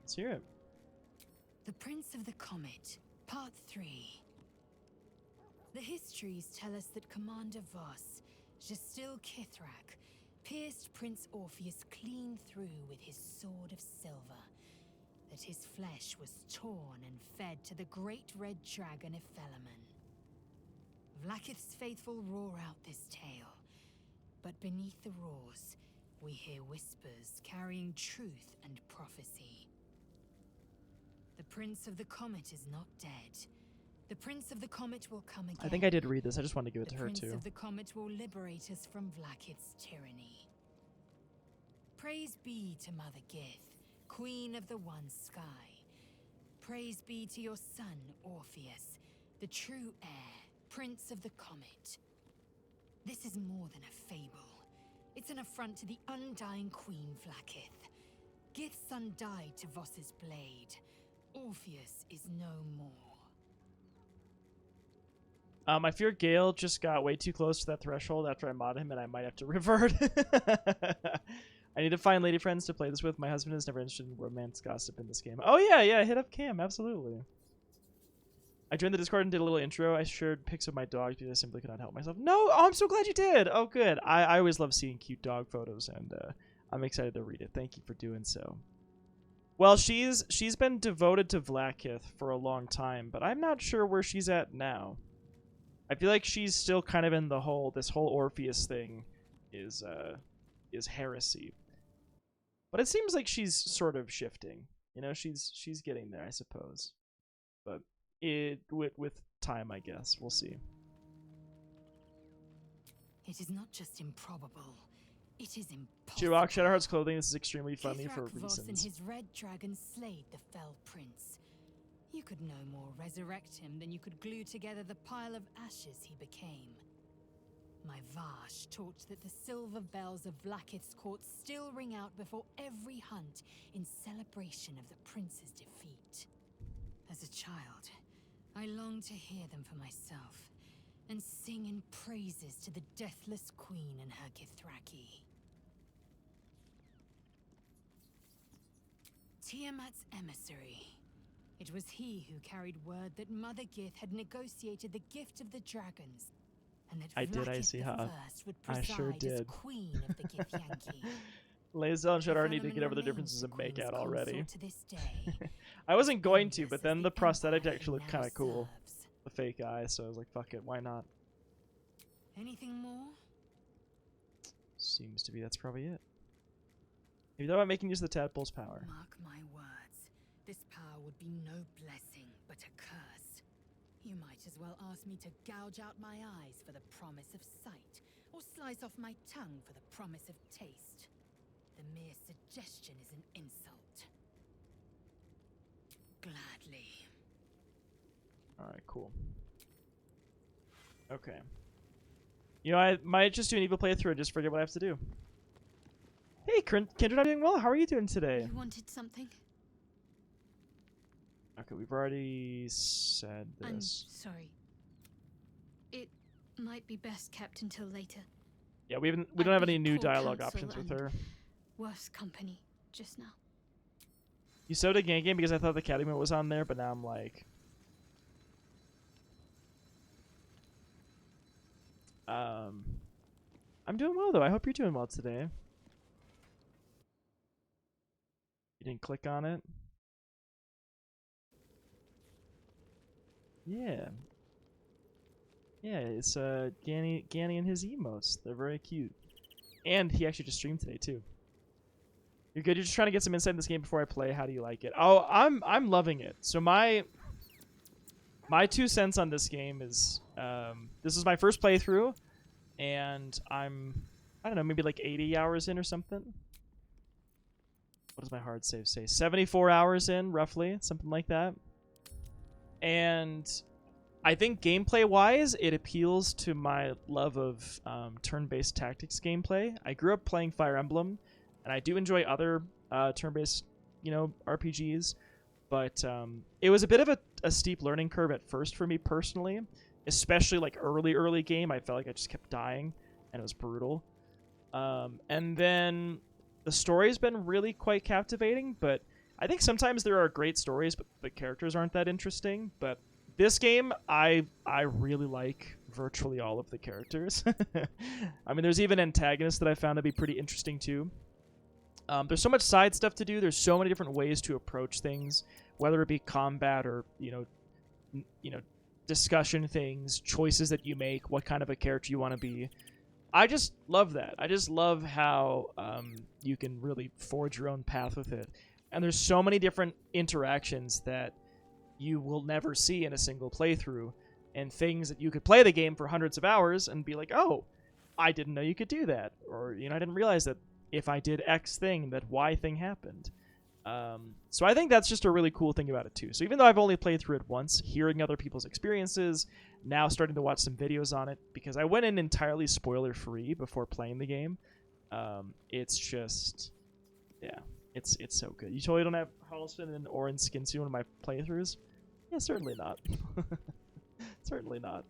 S4: Let's hear it.
S3: The Prince of the Comet, Part 3. The histories tell us that Commander Voss, Gestil Kithrak, pierced Prince Orpheus clean through with his sword of silver, that his flesh was torn and fed to the great red dragon Ephelaman. Vlaakith's faithful roar out this tale, but beneath the roars, we hear whispers carrying truth and prophecy. The Prince of the Comet is not dead. The Prince of the Comet will come again.
S4: I think I did read this. I just wanted to give it to her
S3: The
S4: too.
S3: Prince of the Comet will liberate us from Vlaakith's tyranny. Praise be to Mother Gith, Queen of the One Sky. Praise be to your son, Orpheus, the true heir, Prince of the Comet. This is more than a fable. It's an affront to the undying Queen Vlaakith. Gith's son died to Voss's blade. Orpheus is no more.
S4: I fear Gale just got way too close to that threshold after I modded him, and I might have to revert. I need to find lady friends to play this with. My husband is never interested in romance gossip in this game. Oh yeah, hit up Cam, absolutely. I joined the Discord and did a little intro. I shared pics of my dog because I simply could not help myself. No, oh, I'm so glad you did. Oh, good. I always love seeing cute dog photos, and I'm excited to read it. Thank you for doing so. Well, she's been devoted to Vlaakith for a long time, but I'm not sure where she's at now. I feel like she's still kind of in the this whole Orpheus thing is heresy. But it seems like she's sort of shifting. You know, she's getting there, I suppose. But with time, I guess. We'll see.
S3: It is not just improbable. It is impossible.
S4: She rocks Shadowheart's clothing. This is extremely funny for
S3: Voss and
S4: reasons.
S3: his red dragon slayed the fell prince. You could no more resurrect him than you could glue together the pile of ashes he became. My Vash taught that the silver bells of Vlaakith's court still ring out before every hunt in celebration of the prince's defeat. As a child, I longed to hear them for myself and sing in praises to the deathless queen and her Githraki. Tiamat's emissary. It was he who carried word that Mother Gith had negotiated the gift of the dragons, and that
S4: I did, I
S3: Vlaakith
S4: see
S3: the
S4: how.
S3: First would
S4: I sure
S3: preside as
S4: did.
S3: queen of the Githyanki.
S4: Lae'zel and Shadowheart need to
S3: Ephelaman
S4: get over the
S3: remains
S4: differences
S3: the
S4: and make
S3: queen's
S4: out already.
S3: consort to this day.
S4: I wasn't going to, but then the prosthetic
S3: Empire
S4: actually looked
S3: now
S4: kind of cool.
S3: serves.
S4: The fake eye, so I was like, fuck it, why not?
S3: Anything more?
S4: Seems to be that's probably it. Have you thought about making use of the tadpole's power?
S3: Mark my words. This power would be no blessing, but a curse. You might as well ask me to gouge out my eyes for the promise of sight, or slice off my tongue for the promise of taste. The mere suggestion is an insult. Gladly.
S4: Alright, cool. Okay. You know, I might just do an evil playthrough and just forget what I have to do. Hey, Kindred, I'm doing well. How are you doing today?
S8: You wanted something?
S4: Okay, we've already said this.
S8: I'm sorry. It might be best kept until later.
S4: Yeah, we don't have any new dialogue options with her.
S8: Worse company just now.
S4: You sewed a gang game because I thought the Academy was on there, but now I'm like... I'm doing well, though. I hope you're doing well today. You didn't click on it? Yeah. Yeah, it's Ganny and his emotes. They're very cute. And he actually just streamed today, too. You're good. You're just trying to get some insight in this game before I play. How do you like it? Oh, I'm loving it. So my 2 cents on this game is this is my first playthrough, and I don't know, maybe like 80 hours in or something. What does my hard save say? 74 hours in, roughly, something like that. And I think gameplay-wise, it appeals to my love of turn-based tactics gameplay. I grew up playing Fire Emblem, and I do enjoy other turn-based, RPGs. But it was a bit of a steep learning curve at first for me personally, especially like early game. I felt like I just kept dying, and it was brutal. And then the story's been really quite captivating, but I think sometimes there are great stories, but the characters aren't that interesting. But this game, I really like virtually all of the characters. I mean, there's even antagonists that I found to be pretty interesting too. There's so much side stuff to do. There's so many different ways to approach things, whether it be combat or discussion things, choices that you make, what kind of a character you want to be. I just love that. I just love how you can really forge your own path with it. And there's so many different interactions that you will never see in a single playthrough, and things that you could play the game for hundreds of hours and be like, oh, I didn't know you could do that. Or, I didn't realize that if I did X thing, that Y thing happened. So I think that's just a really cool thing about it too. So even though I've only played through it once, hearing other people's experiences, now starting to watch some videos on it, because I went in entirely spoiler-free before playing the game. It's just, yeah, it's so good. You totally don't have Halston and Orin skins in one of my playthroughs? Yeah, certainly not. Certainly not.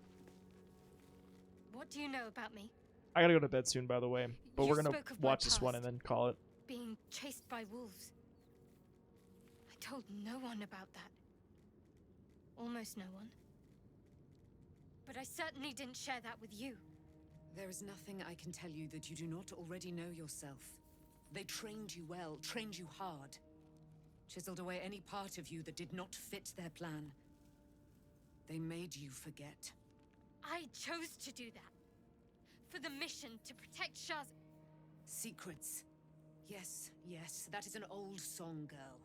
S8: What do you know about me?
S4: I gotta go to bed soon, by the way. But
S8: You
S4: we're gonna
S8: spoke of my
S4: watch this one and
S8: past.
S4: then call it.
S8: Being chased by wolves. I told no one about that. Almost no one. But I certainly didn't share that with you.
S9: There is nothing I can tell you that you do not already know yourself. They trained you well, trained you hard. Chiseled away any part of you that did not fit their plan. They made you forget.
S8: I chose to do that. For the mission to protect Shaz.
S9: Secrets. Yes, yes, that is an old song, girl.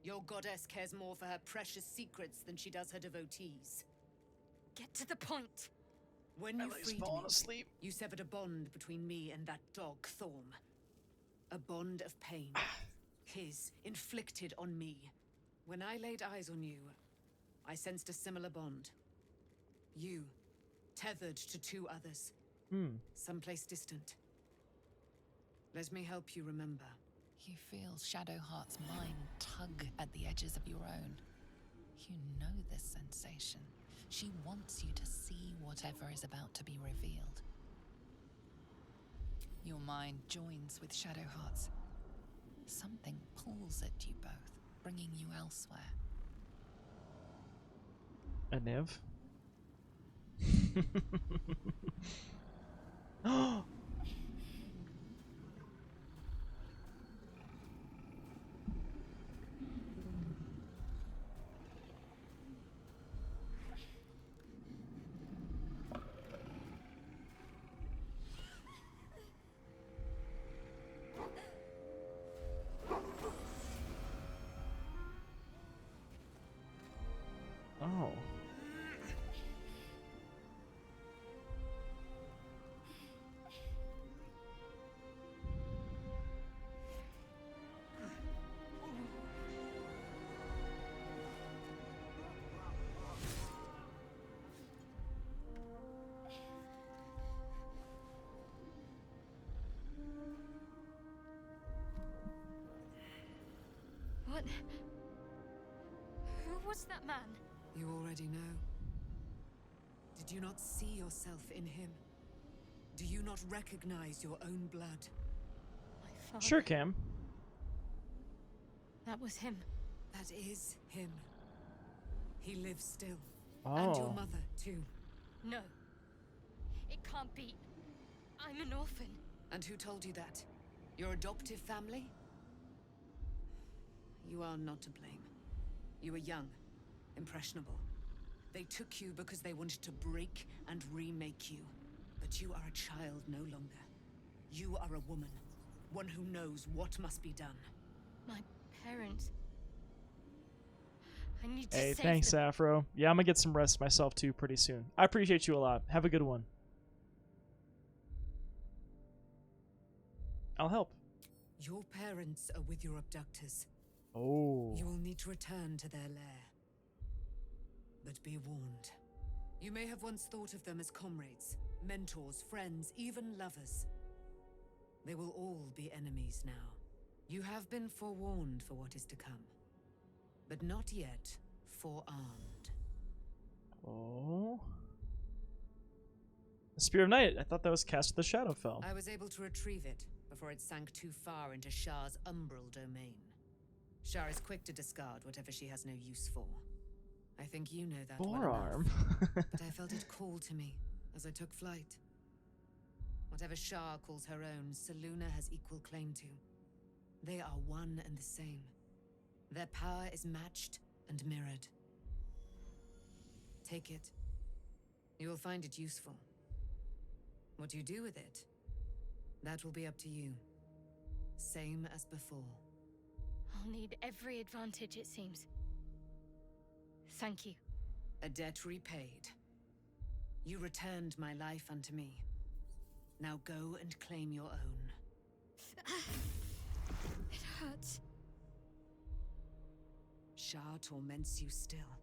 S9: Your goddess cares more for her precious secrets than she does her devotees.
S8: Get to the point.
S9: When you
S4: Ellie's
S9: freed
S4: fallen
S9: me,
S4: asleep.
S9: you severed a bond between me and that dog, Thorm. A bond of pain. His, inflicted on me. When I laid eyes on you, I sensed a similar bond. You, tethered to two others. Someplace distant. Let me help you remember.
S1: You feel Shadowheart's mind tug at the edges of your own. You know this sensation. She wants you to see whatever is about to be revealed. Your mind joins with Shadowheart's. Something pulls at you both, bringing you elsewhere.
S4: A Niv? Oh.
S8: What? Who was that man?
S9: You already know. Did you not see yourself in him? Do you not recognize your own blood?
S8: My father.
S4: Sure, Cam.
S8: That was him.
S9: That is him. He lives still.
S4: Oh.
S9: And your mother, too.
S8: No. It can't be. I'm an orphan.
S9: And who told you that? Your adoptive family? You are not to blame. You were young, impressionable. They took you because they wanted to break and remake you. But you are a child no longer. You are a woman. One who knows what must be done.
S8: My parents. I need to
S4: Hey,
S8: save
S4: thanks,
S8: them.
S4: Afro. Yeah, I'm gonna get some rest myself too pretty soon. I appreciate you a lot. Have a good one. I'll help.
S9: Your parents are with your abductors.
S4: Oh.
S9: You will need to return to their lair. But be warned. You may have once thought of them as comrades, mentors, friends, even lovers. They will all be enemies now. You have been forewarned for what is to come. but not yet forearmed.
S4: Oh. The Spear of Night. I thought that was cast at the Shadowfell.
S9: I was able to retrieve it before it sank too far into Shah's umbral domain. Shah is quick to discard whatever she has no use for. I think you know that
S4: Forearm.
S9: well enough, but I felt it call to me as I took flight. Whatever Shah calls her own, Selûne has equal claim to. They are one and the same. Their power is matched and mirrored. Take it. You will find it useful. What you do with it, that will be up to you. Same as before.
S8: I'll need every advantage, it seems. Thank you.
S9: A debt repaid. You returned my life unto me. Now go and claim your own.
S8: It hurts.
S9: Shah torments you still.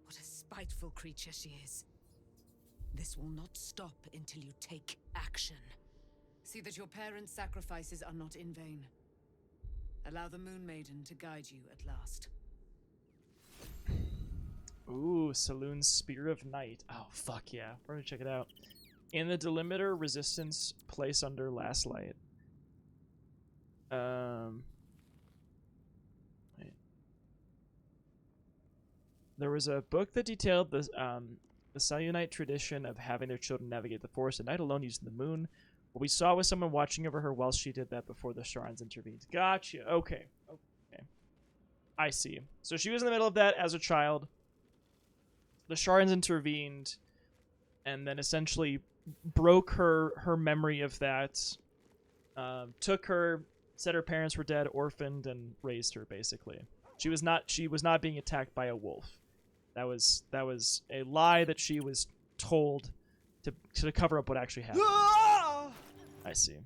S9: What a spiteful creature she is. This will not stop until you take action. See that your parents' sacrifices are not in vain. Allow the Moon Maiden to guide you at last.
S4: Ooh, Selûne's Spear of Night. Oh, fuck yeah. We're gonna check it out. In the delimiter, resistance, place under last light. Wait. There was a book that detailed the Selûnite tradition of having their children navigate the forest at night alone using the moon. What we saw was someone watching over her while she did that before the Sharans intervened. Gotcha. Okay. Okay. I see. So she was in the middle of that as a child. The Sharans intervened and then essentially broke her memory of that. Took her, said her parents were dead, orphaned, and raised her basically. She was not being attacked by a wolf. That was a lie that she was told to cover up what actually happened. I see.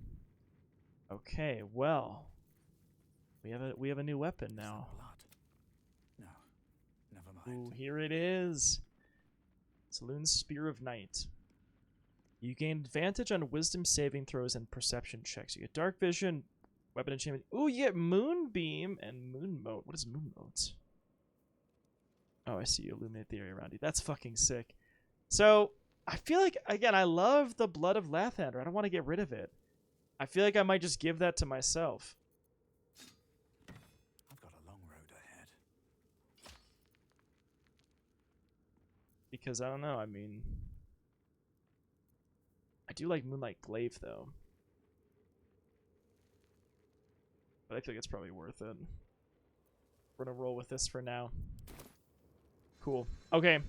S4: Okay, well, we have a new weapon now.
S21: No, never mind.
S4: Ooh, here it is. Selûne's Spear of Night. You gain advantage on wisdom saving throws and perception checks. You get dark vision, weapon enchantment. Ooh, you get moonbeam and moon mote. What is moon mote? Oh, I see. You illuminate the area around you. That's fucking sick. So, I feel like, again, I love the Blood of Lathander. I don't want to get rid of it. I feel like I might just give that to myself.
S21: I've got a long road ahead.
S4: Because, I don't know, I mean... I do like Moonlight Glaive, though. But I think it's probably worth it. We're gonna roll with this for now. Cool. Okay.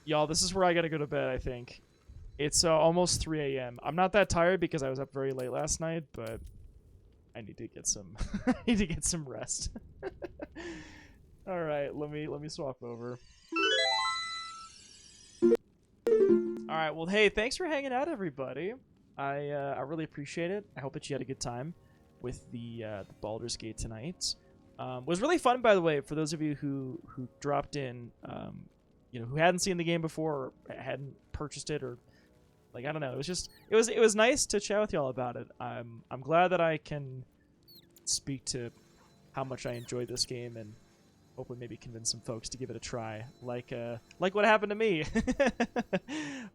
S4: Y'all, this is where I gotta go to bed, I think. It's almost 3 a.m. I'm not that tired because I was up very late last night, but I need to get some I need to get some rest. Alright, let me swap over. Alright, well hey, thanks for hanging out, everybody. I really appreciate it. I hope that you had a good time with the Baldur's Gate tonight. Was really fun, by the way, for those of you who dropped in, you know, who hadn't seen the game before or hadn't purchased it, or like, I don't know. It was just it was nice to chat with y'all about it. I'm glad that I can speak to how much I enjoyed this game and hopefully maybe convince some folks to give it a try, like what happened to me.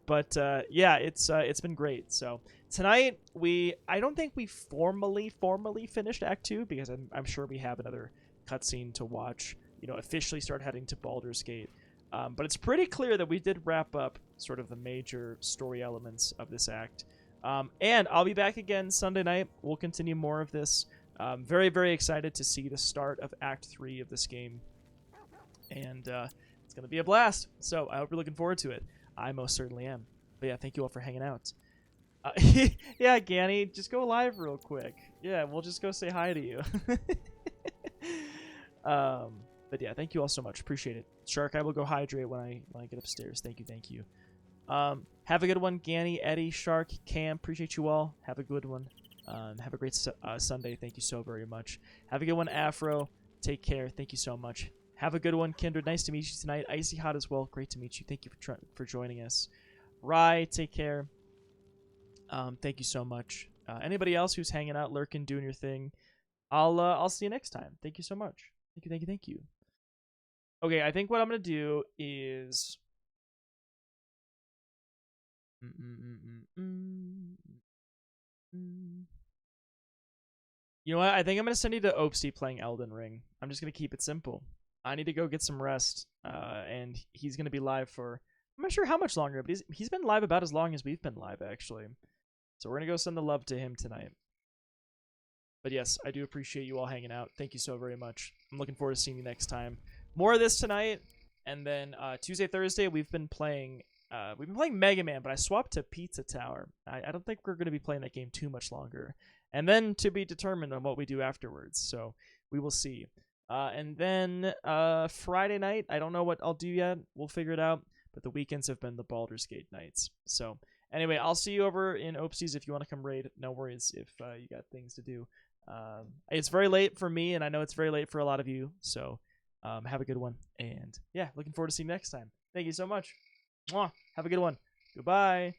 S4: But yeah, it's been great. So tonight I don't think we formally finished Act 2 because I'm sure we have another cutscene to watch. You know, officially start heading to Baldur's Gate. But it's pretty clear that we did wrap up sort of the major story elements of this act. And I'll be back again Sunday night. We'll continue more of this. Very, very excited to see the start of Act 3 of this game. And it's going to be a blast. So I hope you're looking forward to it. I most certainly am. But yeah, thank you all for hanging out. Yeah, Ganny, just go live real quick. Yeah, we'll just go say hi to you. But yeah, thank you all so much. Appreciate it. Shark, I will go hydrate when I get upstairs. Thank you. Have a good one, Ganny, Eddie, Shark, Cam. Appreciate you all. Have a good one. Have a great Sunday. Thank you so very much. Have a good one, Afro. Take care. Thank you so much. Have a good one, Kindred. Nice to meet you tonight. Icy Hot as well. Great to meet you. Thank you for joining us. Rye, take care. Thank you so much. Anybody else who's hanging out, lurking, doing your thing, I'll see you next time. Thank you so much. Thank you. Okay, I think what I'm gonna do is. You know what? I think I'm gonna send you to Opsy playing Elden Ring. I'm just gonna keep it simple. I need to go get some rest, and he's gonna be live for. I'm not sure how much longer, but he's been live about as long as we've been live, actually. So we're gonna go send the love to him tonight. But yes, I do appreciate you all hanging out. Thank you so very much. I'm looking forward to seeing you next time. More of this tonight, and then Tuesday, Thursday we've been playing Mega Man, but I swapped to Pizza Tower. I don't think we're gonna be playing that game too much longer. And then to be determined on what we do afterwards. So we will see. And then Friday night, I don't know what I'll do yet. We'll figure it out. But the weekends have been the Baldur's Gate nights. So anyway, I'll see you over in Opsies if you want to come raid. No worries if you got things to do. It's very late for me, and I know it's very late for a lot of you. So have a good one. And yeah, looking forward to seeing you next time. Thank you so much. Mwah. Have a good one. Goodbye.